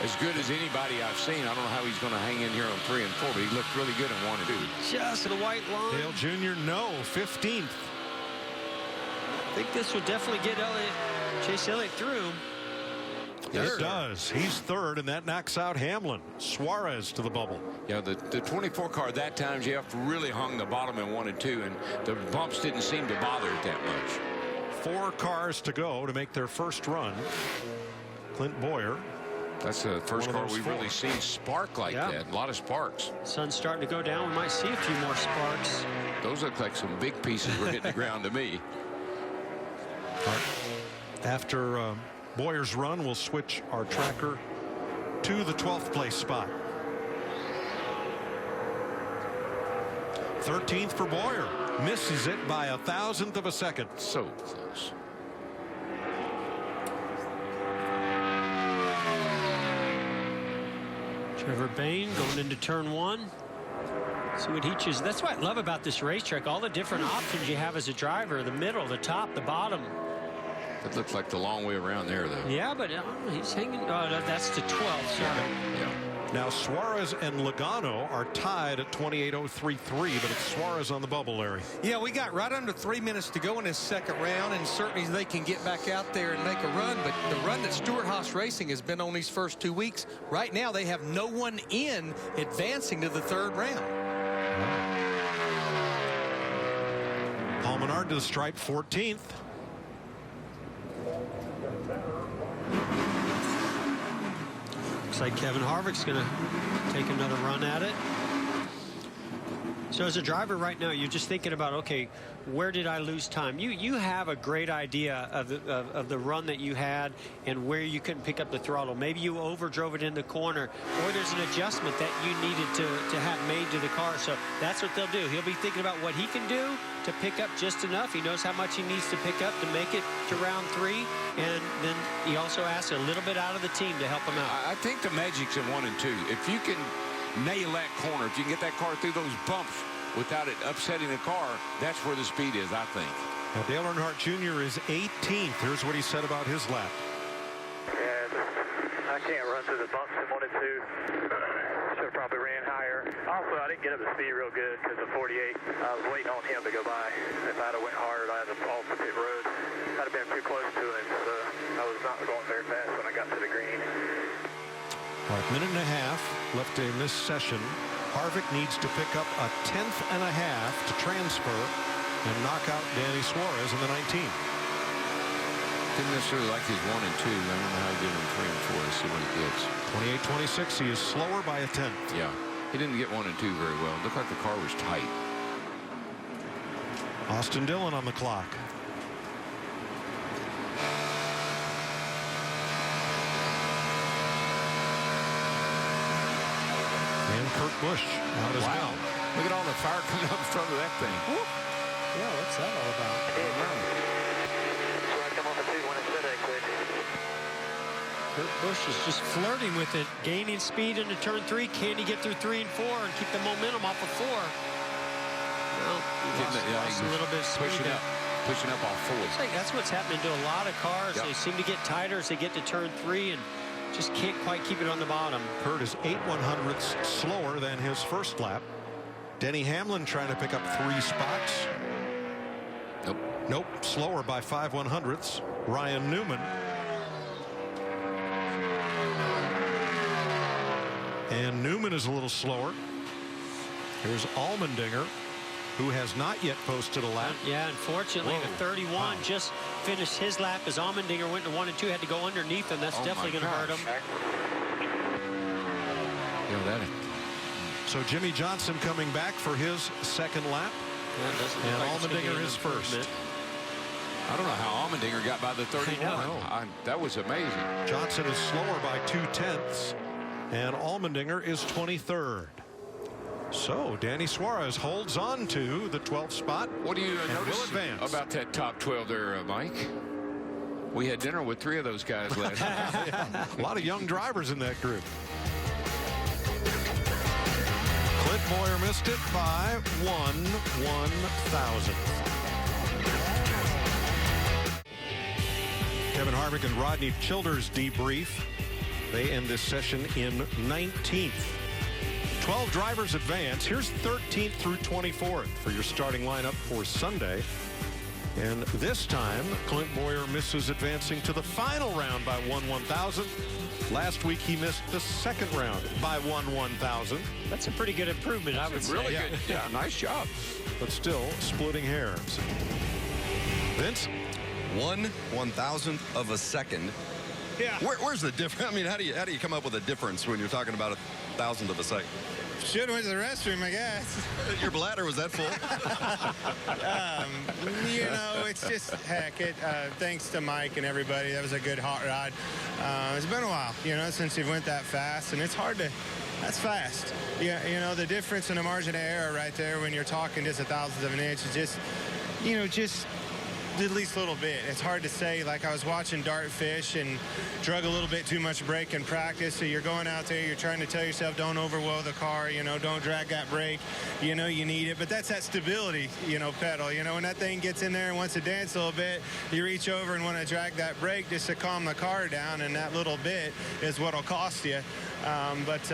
As good as anybody I've seen. I don't know how he's going to hang in here on 3 and 4, but he looked really good in 1 and 2. Just the white line. Dale Jr. no, 15th. I think this will definitely get Chase Elliott through. It does. He's 3rd, and that knocks out Hamlin. Suarez to the bubble. Yeah, the 24 car that time, Jeff, really hung the bottom in 1 and 2, and the bumps didn't seem to bother it that much. 4 cars to go to make their first run. Clint Boyer. That's the first car we've really seen spark like that. A lot of sparks. Sun's starting to go down. We might see a few more sparks. Those look like some big pieces were hitting the ground to me. After Boyer's run, we'll switch our tracker to the 12th place spot. 13th for Boyer. Misses it by 1,000th of a second. So close. Trevor Bayne going into turn 1. See what he chooses. That's what I love about this racetrack. All the different options you have as a driver. The middle, the top, the bottom. That looks like the long way around there, though. Yeah, but he's hanging. That's the 12th. Sorry. Yeah. Now Suarez and Logano are tied at 28.033, but it's Suarez on the bubble, Larry. Yeah, we got right under 3 minutes to go in this second round, and certainly they can get back out there and make a run. But the run that Stewart-Haas Racing has been on these first 2 weeks, right now they have no one in advancing to the 3rd round. Paul Menard to the stripe, 14th. Looks like Kevin Harvick's going to take another run at it. So as a driver right now, you're just thinking about, okay, where did I lose time? You have a great idea of the run that you had and where you couldn't pick up the throttle. Maybe you overdrove it in the corner, or there's an adjustment that you needed to have made to the car. So that's what they'll do. He'll be thinking about what he can do to pick up just enough. He knows how much he needs to pick up to make it to round 3, and then he also asks a little bit out of the team to help him out. I think the magic's in 1 and 2. If you can nail that corner, if you can get that car through those bumps without it upsetting the car, that's where the speed is, I think. Now, Dale Earnhardt Jr. is 18th. Here's what he said about his lap. Yeah, I can't run through the bumps in 1 and 2. Should have probably ran higher. Also, I didn't get up to speed real good because of 48. I was waiting on him to go by. If I'd have went hard, I'd have off the pit road. I'd have been too close to him, so I was not going very fast when I got to the green. About a minute and a half left in this session. Harvick needs to pick up a 10th and a half to transfer and knock out Danny Suarez in the 19th. Didn't necessarily like his 1 and 2. I don't know how he did in 3 and 4. Let's see what he gets. 28-26. He is slower by a 10th. Yeah, he didn't get 1 and 2 very well. It looked like the car was tight. Austin Dillon on the clock. And Kurt Busch out as well. Look at all the fire coming up in front of that thing. Woo. Yeah, what's that all about? So I come off the 2 when it said I quit. Kurt Busch is just flirting with it, gaining speed into turn 3. Can he get through 3 and 4 and keep the momentum off of 4? Well, he lost a little bit of speed. Pushing up off 4. That's what's happening to a lot of cars. Yep. They seem to get tighter as they get to turn 3 and just can't quite keep it on the bottom. Kurt is 8/100ths slower than his first lap. Denny Hamlin trying to pick up 3 spots. Nope, slower by 5/100ths. Ryan Newman. And Newman is a little slower. Here's Allmendinger, who has not yet posted a lap. Yeah, unfortunately, the 31 just finished his lap as Allmendinger went to 1 and 2, had to go underneath him. That's definitely going to hurt him. You know that. So Jimmy Johnson coming back for his second lap. Yeah, and Allmendinger is first. I don't know how Allmendinger got by the 31. That was amazing. Johnson is slower by 2/10, and Allmendinger is 23rd. So Danny Suarez holds on to the 12th spot. What do you notice about that top 12 there, Mike? We had dinner with 3 of those guys last night. Yeah, a lot of young drivers in that group. Clint Boyer missed it by 1/1000th. Kevin Harvick and Rodney Childers debrief. They end this session in 19th. 12 drivers advance. Here's 13th through 24th for your starting lineup for Sunday. And this time, Clint Boyer misses advancing to the final round by 1/1000th. Last week, he missed the second round by 1/1000th. That's a pretty good improvement, I would say. Really good. Yeah, nice job. But still splitting hairs. Vince? 1/1000th of a second. Yeah. Where's the difference? I mean, how do you come up with a difference when you're talking about 1/1000th of a second? Should have went to the restroom, I guess. Your bladder was that full? You know, it's just heck. Thanks to Mike and everybody, that was a good hot ride. It's been a while, you know, since you've went that fast, and it's hard to. That's fast. Yeah, you know, the difference in the margin of error right there when you're talking just 1/1000th of an inch is just, you know, just at least a little bit. It's hard to say. Like, I was watching Dartfish and drug a little bit too much brake in practice. So you're going out there, you're trying to tell yourself, don't overwhelm the car, you know, don't drag that brake. You know you need it. But that's that stability, you know, pedal. You know, when that thing gets in there and wants to dance a little bit, you reach over and want to drag that brake just to calm the car down, and that little bit is what will cost you. But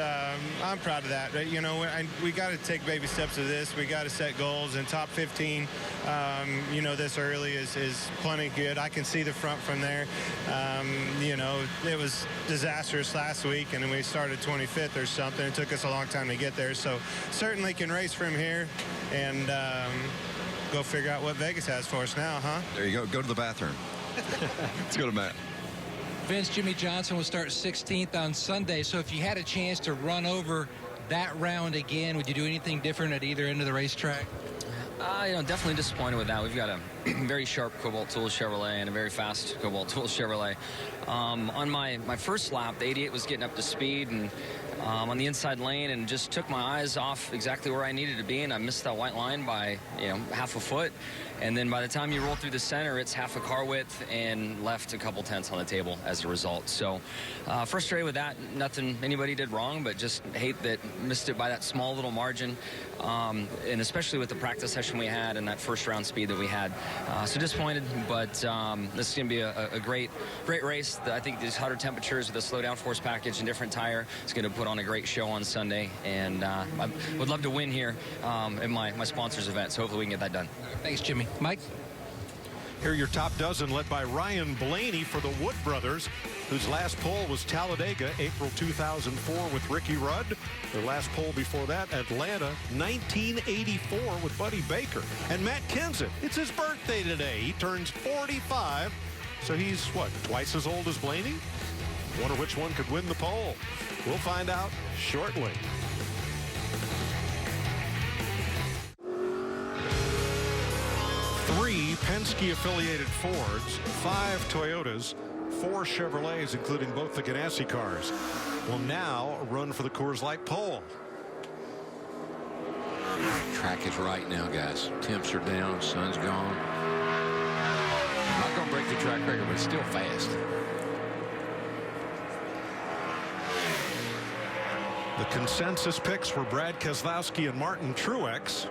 I'm proud of that. You know, we got to take baby steps of this. We got to set goals, and top 15, you know, this early is plenty good. I can see the front from there. You know, it was disastrous last week, and we started 25th or something. It took us a long time to get there. So certainly can race from here and go figure out what Vegas has for us now, huh? There you go. Go to the bathroom. Let's go to Matt. Vince, Jimmy Johnson will start 16th on Sunday, so if you had a chance to run over that round again, would you do anything different at either end of the racetrack? Definitely disappointed with that. We've got a very sharp Kobalt Tools Chevrolet and a very fast Kobalt Tools Chevrolet. On my first lap, the 88 was getting up to speed and on the inside lane, and just took my eyes off exactly where I needed to be, and I missed that white line by half a foot. And then by the time you roll through the center, it's half a car width and left a couple tenths on the table as a result. So frustrated with that. Nothing anybody did wrong, but just hate that missed it by that small little margin. And especially with the practice session we had and that first round speed that we had. So disappointed, but this is going to be a great race. I think these hotter temperatures with the slow downforce package and different tire is going to put on a great show on Sunday. And I would love to win here in my sponsors event. So hopefully we can get that done. Thanks, Jimmy. Mike? Here are your top dozen, led by Ryan Blaney for the Wood brothers, whose last pole was Talladega, April 2004 with Ricky Rudd. Their last pole before that, Atlanta, 1984 with Buddy Baker. And Matt Kenseth, it's his birthday today. He turns 45, so he's, what, twice as old as Blaney? Wonder which one could win the pole. We'll find out shortly. Three Penske-affiliated Fords, 5 Toyotas, 4 Chevrolets, including both the Ganassi cars, will now run for the Coors Light pole. Track is right now, guys. Temps are down, sun's gone. I'm not going to break the track record, but it's still fast. The consensus picks were Brad Keselowski and Martin Truex.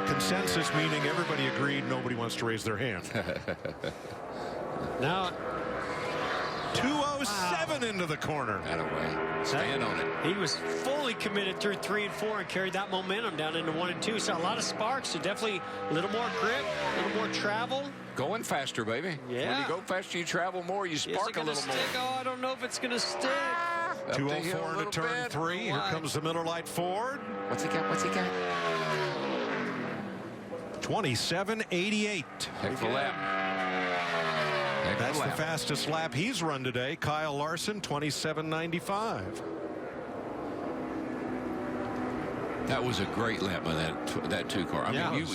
Consensus meaning everybody agreed, nobody wants to raise their hand. Now 207 into the corner. That away. Stand on it. He was fully committed through 3 and 4 and carried that momentum down into 1 and 2. Saw a lot of sparks, so definitely a little more grip, a little more travel. Going faster, baby. Yeah. When you go faster, you travel more, you spark a little more. Oh, I don't know if it's going to stick. 204 into turn 3. Here comes the Miller Lite Ford. What's he got? What's he got? 27.88. Heck of a lap. That's the fastest lap he's run today. Kyle Larson, 27.95. That was a great lap by that 2 car. I mean,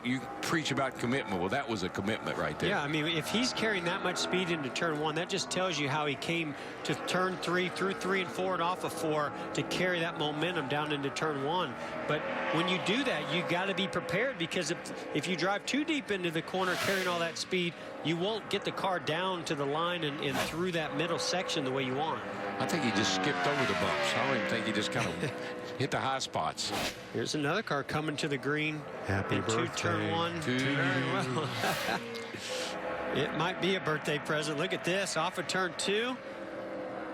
you preach about commitment. Well, that was a commitment right there. Yeah, I mean, if he's carrying that much speed into turn 1, that just tells you how he came to turn 3, through 3 and 4 and off of 4 to carry that momentum down into turn 1. But when you do that, you got to be prepared, because if you drive too deep into the corner carrying all that speed, you won't get the car down to the line and through that middle section the way you want. I think he just skipped over the bumps. I don't even think he just kind of hit the high spots. Here's another car coming to the green. Happy birthday. Turn 1. Very well. It might be a birthday present. Look at this. Off of turn 2.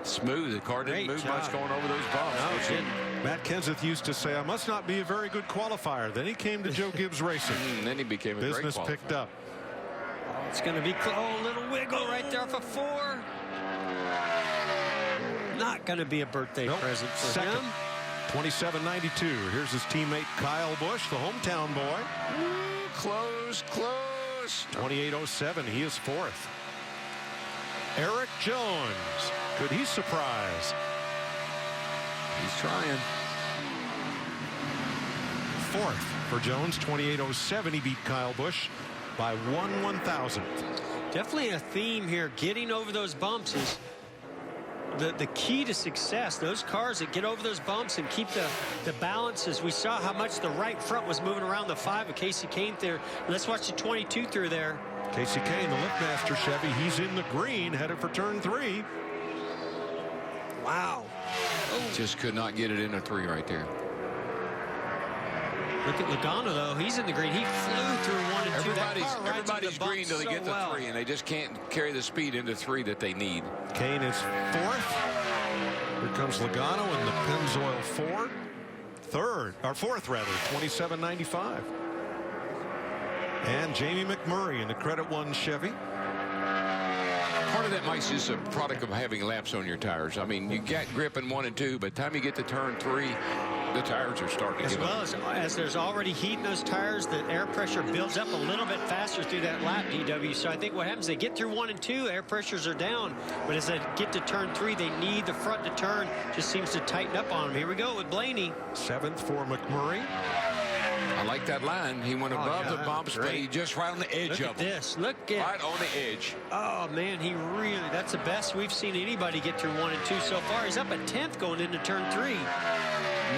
Smooth. The car didn't move much going over those bumps. No, it didn't. Matt Kenseth used to say, I must not be a very good qualifier. Then he came to Joe Gibbs Racing. And then he became a great Business qualifier. picked up. It's going to be close. Oh, little wiggle right there off of 4. Not going to be a birthday present for Second. him. 27.92. Here's his teammate Kyle Busch, the hometown boy. Ooh, close. 28.07. He is 4th. Eric Jones. Could he surprise? He's trying. 4th for Jones. 28.07. He beat Kyle Busch by 1/1000th. Definitely a theme here. Getting over those bumps is the key to success. Those cars that get over those bumps and keep the balance, as we saw how much the right front was moving around the 5 of Casey Kane there. Let's watch the 22 through there. Casey Kane, the Liftmaster Chevy, he's in the green, headed for turn 3. Wow. Just could not get it into 3 right there. Look at Logano, though. He's in the green. He flew through 1 and 2. Everybody's green till they get to 3, and they just can't carry the speed into 3 that they need. Kane is 4th. Here comes Logano in the Pennzoil Ford. 4th rather, 27.95. And Jamie McMurray in the Credit One Chevy. Part of that, Mike's just a product of having laps on your tires. I mean, you got grip in 1 and 2, but by the time you get to turn 3, the tires are starting to As give well up. as there's already heat in those tires, the air pressure builds up a little bit faster through that lap, DW. So I think what happens, they get through 1 and 2, air pressures are down. But as they get to turn 3, they need the front to turn. Just seems to tighten up on them. Here we go with Blaney. 7th for McMurray. I like that line. He went above the bumps, but he just right on the edge Look of at this. Look at right on the edge. Oh, man, he really, that's the best we've seen anybody get through 1 and 2 so far. He's up a 10th going into turn 3.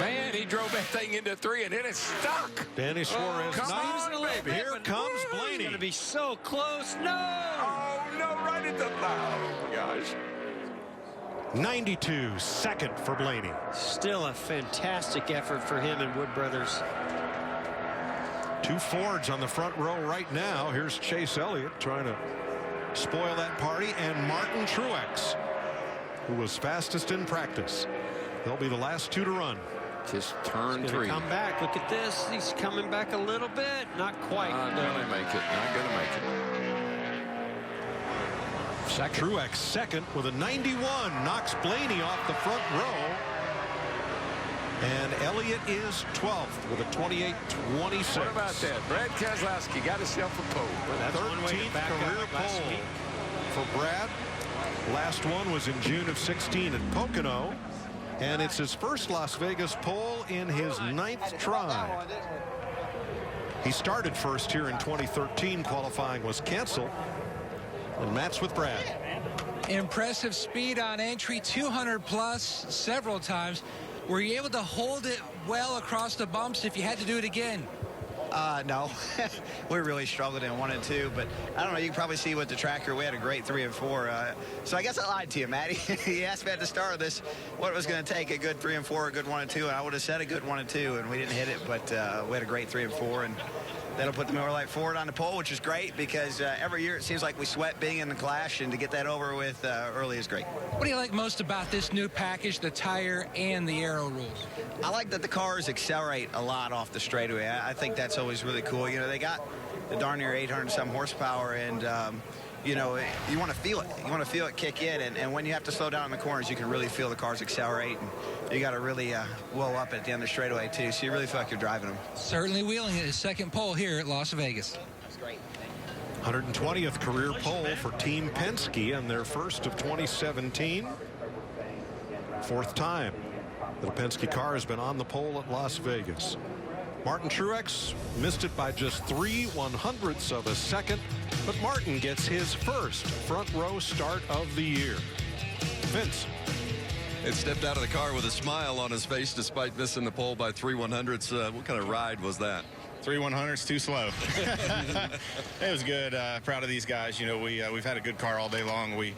Man, he drove that thing into 3, and then it stuck. Danny Suarez. come on, baby. Here comes He's Blaney. going to be so close. No! Oh, no, right at the oh, gosh. 92, 2nd for Blaney. Still a fantastic effort for him and Wood Brothers. 2 Fords on the front row right now. Here's Chase Elliott trying to spoil that party, and Martin Truex, who was fastest in practice. They'll be the last 2 to run. Just turn 3. Come back. Look at this. He's coming back a little bit. Not quite. Not gonna make it. Not gonna make it. Second. Truex 2nd with a 91. Knocks Blaney off the front row. And Elliott is 12th with a 28-26. What about that? Brad Keselowski got himself a pole. Well, that's one way to 13th back career up last pole week. for Brad. Last one was in June of 16 at Pocono. And it's his first Las Vegas pole in his 9th try. He started first here in 2013. Qualifying was canceled. And Matt's with Brad. Impressive speed on entry, 200 plus several times. Were you able to hold it well across the bumps if you had to do it again? No. We really struggled in 1 and 2, but I don't know. You can probably see with the tracker, we had a great 3 and 4. So I guess I lied to you, Matty. He asked me at the start of this what it was going to take, a good 3 and 4, a good 1 and 2, and I would have said a good 1 and 2, and we didn't hit it, but we had a great 3 and 4, and that'll put the Miller Lite Ford on the pole, which is great because every year it seems like we sweat being in the Clash, and to get that over with early is great. What do you like most about this new package, the tire and the aero rules? I like that the cars accelerate a lot off the straightaway. I think that's always really cool. You know, they got the darn near 800 some horsepower, and you know, you want to feel it. You want to feel it kick in, and when you have to slow down in the corners, you can really feel the cars accelerate, and you got to really blow up at the end of the straightaway too, so you really feel like you're driving them. Certainly wheeling it, his 2nd pole here at Las Vegas. That's great. 120th career pole for Team Penske and their first of 2017. 4th time that a Penske car has been on the pole at Las Vegas. Martin Truex missed it by just 3/100ths of a second, but Martin gets his first front row start of the year. Vince. It stepped out of the car with a smile on his face despite missing the pole by 3/100ths. What kind of ride was that? 3/100's too slow. It was good. Proud of these guys. You know, we've had a good car all day long. We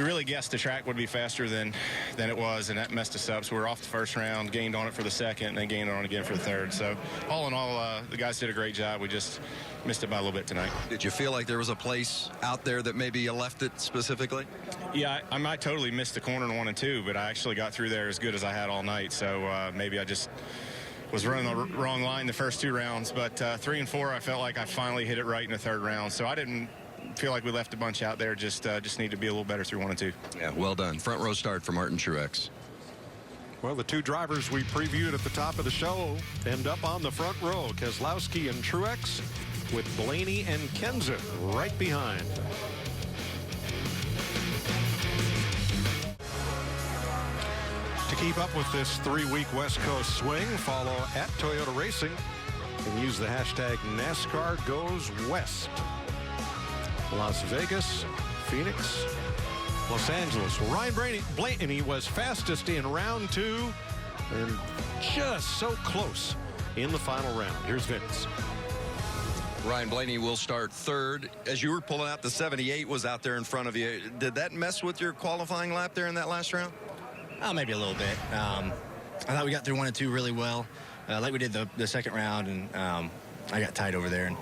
really guessed the track would be faster than it was, and that messed us up. So we were off the first round, gained on it for the second, and then gained on it again for the third. So all in all, the guys did a great job. We just missed it by a little bit tonight. Did you feel like there was a place out there that maybe you left it specifically? Yeah, I might totally missed the corner in 1 and 2, but I actually got through there as good as I had all night. So maybe I just was running the wrong line the first 2 rounds. But 3 and 4, I felt like I finally hit it right in the third round. So I didn't feel like we left a bunch out there. Just need to be a little better through 1 and 2. Yeah, well done. Front row start for Martin Truex. Well, the 2 drivers we previewed at the top of the show end up on the front row. Keselowski and Truex, with Blaney and Kenseth right behind. To keep up with this 3-week West Coast swing, follow at Toyota Racing and use the hashtag NASCAR Goes West. Las Vegas, Phoenix, Los Angeles. Well, Ryan Blaney was fastest in round 2 and just so close in the final round. Here's Vince. Ryan Blaney will start 3rd. As you were pulling out, the 78 was out there in front of you. Did that mess with your qualifying lap there in that last round? Maybe a little bit. I thought we got through 1 and 2 really well, like we did the second round, and I got tight over there, and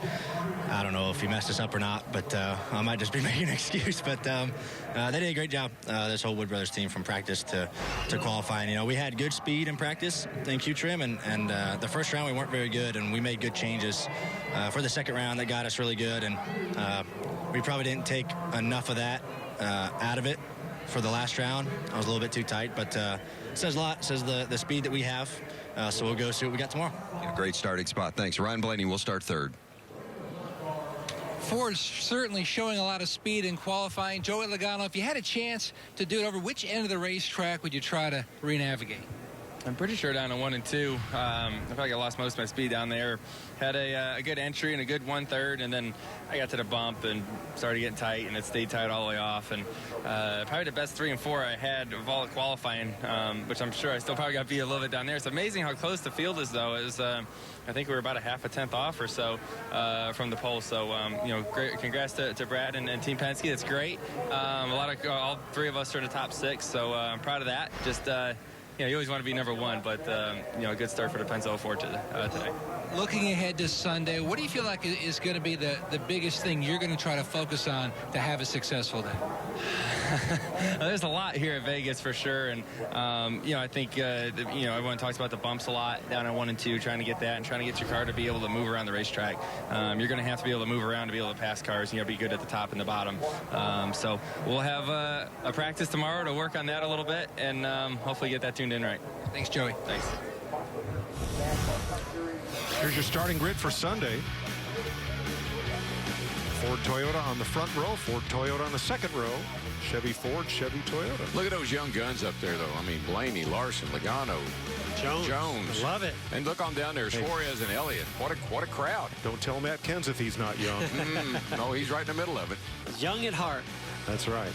I don't know if he messed us up or not, but I might just be making an excuse. But they did a great job, this whole Wood Brothers team, from practice to qualifying. You know, we had good speed in practice in Q-Trim, and the first round we weren't very good, and we made good changes for the second round that got us really good, and we probably didn't take enough of that out of it for the last round. I was a little bit too tight, but it says a lot. It says the speed that we have. So we'll go see what we got tomorrow. Great starting spot. Thanks. Ryan Blaney will start third. Ford's certainly showing a lot of speed in qualifying. Joey Logano, if you had a chance to do it over, which end of the racetrack would you try to re-navigate? I'm pretty sure down to 1 and 2. I feel like I lost most of my speed down there. Had a good entry and a good 1/3, and then I got to the bump and started getting tight, and it stayed tight all the way off. And probably the best 3 and 4 I had of all the qualifying, which I'm sure I still probably got to be a little bit down there. It's amazing how close the field is, though. It was, I think we were about a half a tenth off or so from the pole. So, great. Congrats to Brad and Team Penske. That's great. All 3 of us are in the top 6, so I'm proud of that. Just you always want to be number 1, but a good start for the Penske 04 today. Looking ahead to Sunday, what do you feel like is going to be the biggest thing you're going to try to focus on to have a successful day? There's a lot here at Vegas for sure, and I think everyone talks about the bumps a lot down on 1 and 2, trying to get that and trying to get your car to be able to move around the racetrack. You're going to have to be able to move around to be able to pass cars, be good at the top and the bottom. So we'll have a practice tomorrow to work on that a little bit, and hopefully get that tuned in right. Thanks, Joey. Thanks. Here's your starting grid for Sunday. Ford Toyota on the front row, Ford Toyota on the second row, Chevy Ford, Chevy Toyota. Look at those young guns up there, though. I mean, Blaney, Larson, Logano, Jones. Love it. And look on down there, Suarez and Elliott. What a crowd. Don't tell Matt Kenseth he's not young. No, he's right in the middle of it. Young at heart. That's right.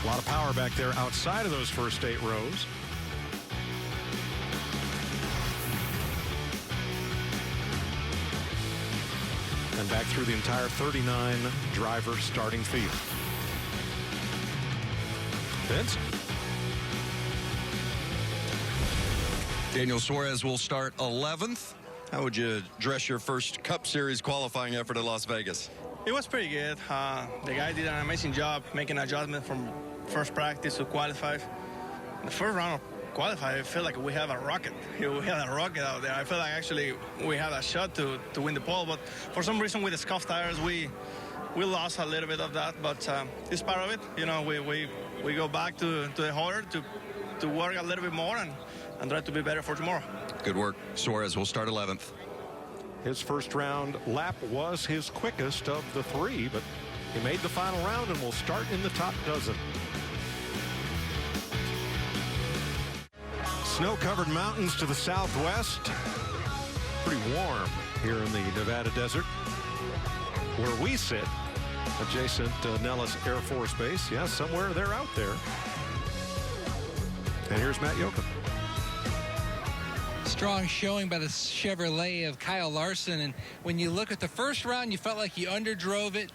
A lot of power back there outside of those first 8 rows. And back through the entire 39 driver starting field. Vince? Daniel Suarez will start 11th. How would you dress your first Cup Series qualifying effort at Las Vegas? It was pretty good. The guy did an amazing job making an adjustment from first practice to qualify. The first round of qualify, I feel like we have a rocket. We had a rocket out there. I feel like actually we had a shot to win the pole, but for some reason with the scuffed tires, we lost a little bit of that. But it's part of it. We go back to the order to work a little bit more and try to be better for tomorrow. Good work. Suarez will start 11th. His first round lap was his quickest of the 3, but he made the final round and will start in the top dozen. Snow-covered mountains to the southwest. Pretty warm here in the Nevada desert. Where we sit, adjacent Nellis Air Force Base. Yeah, somewhere they're out there. And here's Matt Yoakum. Strong showing by the Chevrolet of Kyle Larson. And when you look at the first round, you felt like you underdrove it.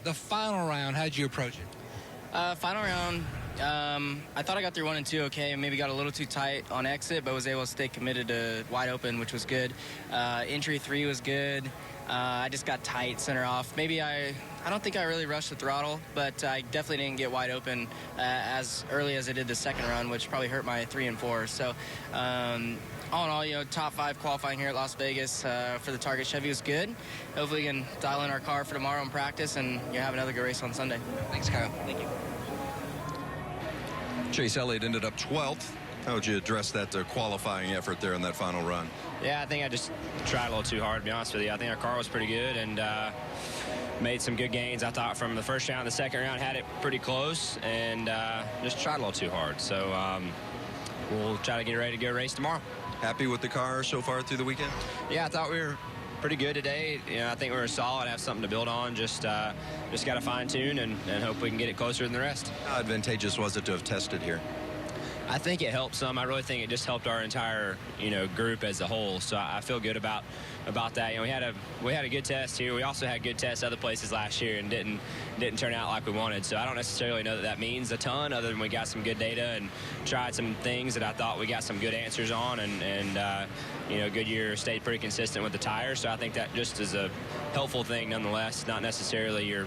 The final round, how'd you approach it? Final round, I thought I got through 1 and 2 okay. Maybe got a little too tight on exit, but was able to stay committed to wide open, which was good. Entry 3 was good. I just got tight center off. Maybe I don't think I really rushed the throttle, but I definitely didn't get wide open as early as I did the second run, which probably hurt my 3 and 4. So all in all, top 5 qualifying here at Las Vegas for the Target Chevy was good. Hopefully we can dial in our car for tomorrow in practice and have another good race on Sunday. Thanks, Kyle. Thank you. Chase Elliott ended up 12th. How would you address that qualifying effort there in that final run? Yeah, I think I just tried a little too hard, to be honest with you. I think our car was pretty good and made some good gains. I thought from the first round, the second round had it pretty close and just tried a little too hard. So we'll try to get ready to go race tomorrow. Happy with the car so far through the weekend? Yeah, I thought we were pretty good today. I think we were solid, have something to build on. Just got to fine tune and hope we can get it closer than the rest. How advantageous was it to have tested here? I think it helped some. I really think it just helped our entire, group as a whole. So I feel good about that. We had a good test here. We also had good tests other places last year and didn't turn out like we wanted. So I don't necessarily know that means a ton, other than we got some good data and tried some things that I thought we got some good answers on. And Goodyear stayed pretty consistent with the tires. So I think that just is a helpful thing nonetheless. Not necessarily your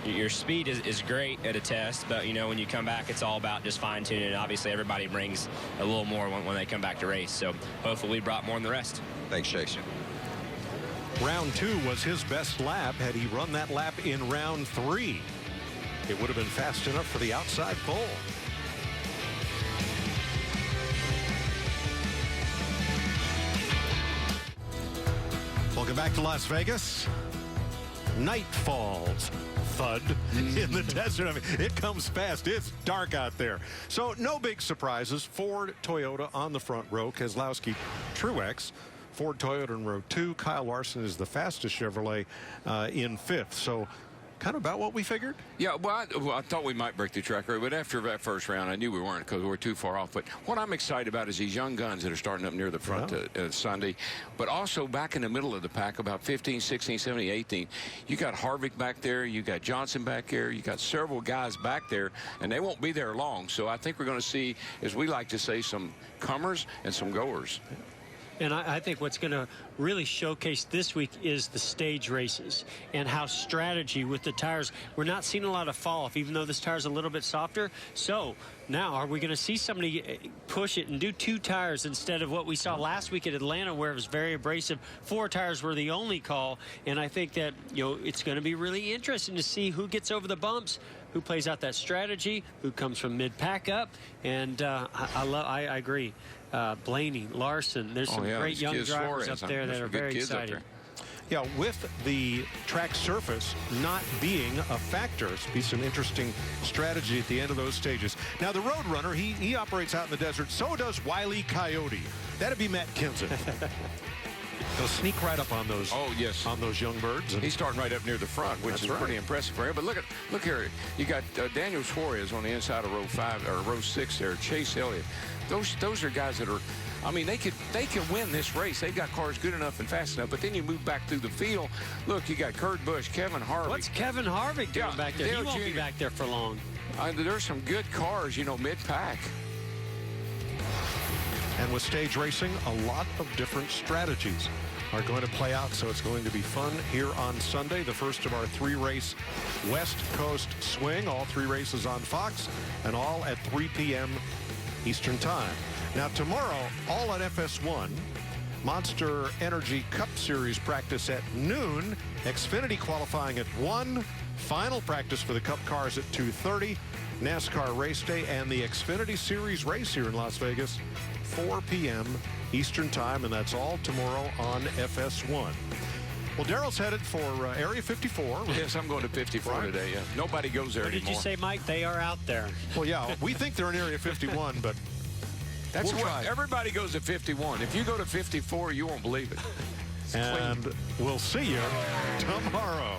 your speed is great at a test, but, you know, when you come back, it's all about just fine-tuning. And obviously, everybody brings a little more when they come back to race. So hopefully we brought more than the rest. Thanks, Chase. Round 2 was his best lap. Had he run that lap in round 3, it would have been fast enough for the outside pole. Welcome back to Las Vegas. Night falls. Thud in the desert. I mean, it comes fast. It's dark out there. So no big surprises. Ford, Toyota on the front row. Keselowski, Truex. Ford, Toyota in row 2. Kyle Larson is the fastest Chevrolet in 5th. So kind of about what we figured. Yeah, well, I thought we might break the track record, but after that first round, I knew we weren't because we were too far off. But what I'm excited about is these young guns that are starting up near the front Sunday, but also back in the middle of the pack, about 15, 16, 17, 18. You got Harvick back there, you got Johnson back there, you got several guys back there, and they won't be there long. So I think we're going to see, as we like to say, some comers and some goers. And I think what's going to really showcase this week is the stage races and how strategy with the tires. We're not seeing a lot of fall off, even though this tire's a little bit softer. So now are we going to see somebody push it and do 2 tires instead of what we saw last week at Atlanta, where it was very abrasive? 4 tires were the only call. And I think that, you know, it's going to be really interesting to see who gets over the bumps, who plays out that strategy, who comes from mid-pack up. And I agree. Blaney, Larson, there's some great young drivers up there that are very exciting. Yeah, with the track surface not being a factor, it's be some interesting strategy at the end of those stages. Now, the Roadrunner, he operates out in the desert. So does Wile E. Coyote. That'd be Matt Kenseth. He'll sneak right up on those. Oh yes, on those young birds. He's starting right up near the front, which is pretty impressive for him. But look here, you got Daniel Suarez on the inside of row 5 or row 6 there. Chase Elliott. Those are guys that are. I mean, they can win this race. They've got cars good enough and fast enough. But then you move back through the field. Look, you got Kurt Busch, Kevin Harvick. What's Kevin Harvick doing back there? He won't be back there for long. There's some good cars, you know, mid-pack. And with stage racing, a lot of different strategies are going to play out, so it's going to be fun here on Sunday, the first of our 3-race West Coast swing. All 3 races on Fox, and all at 3 p.m. Eastern Time. Now, tomorrow, all at FS1, Monster Energy Cup Series practice at noon, Xfinity qualifying at 1, final practice for the Cup cars at 2:30, NASCAR race day, and the Xfinity Series race here in Las Vegas, 4 p.m. Eastern Time, and that's all tomorrow on FS1. Well, Darrell's headed for Area 54. Yes, I'm going to 54 today. Yeah, nobody goes there what anymore. Did you say, Mike? They are out there. Well, yeah, we think they're in Area 51, but that's what everybody goes to 51. If you go to 54, you won't believe it. And we'll see you tomorrow.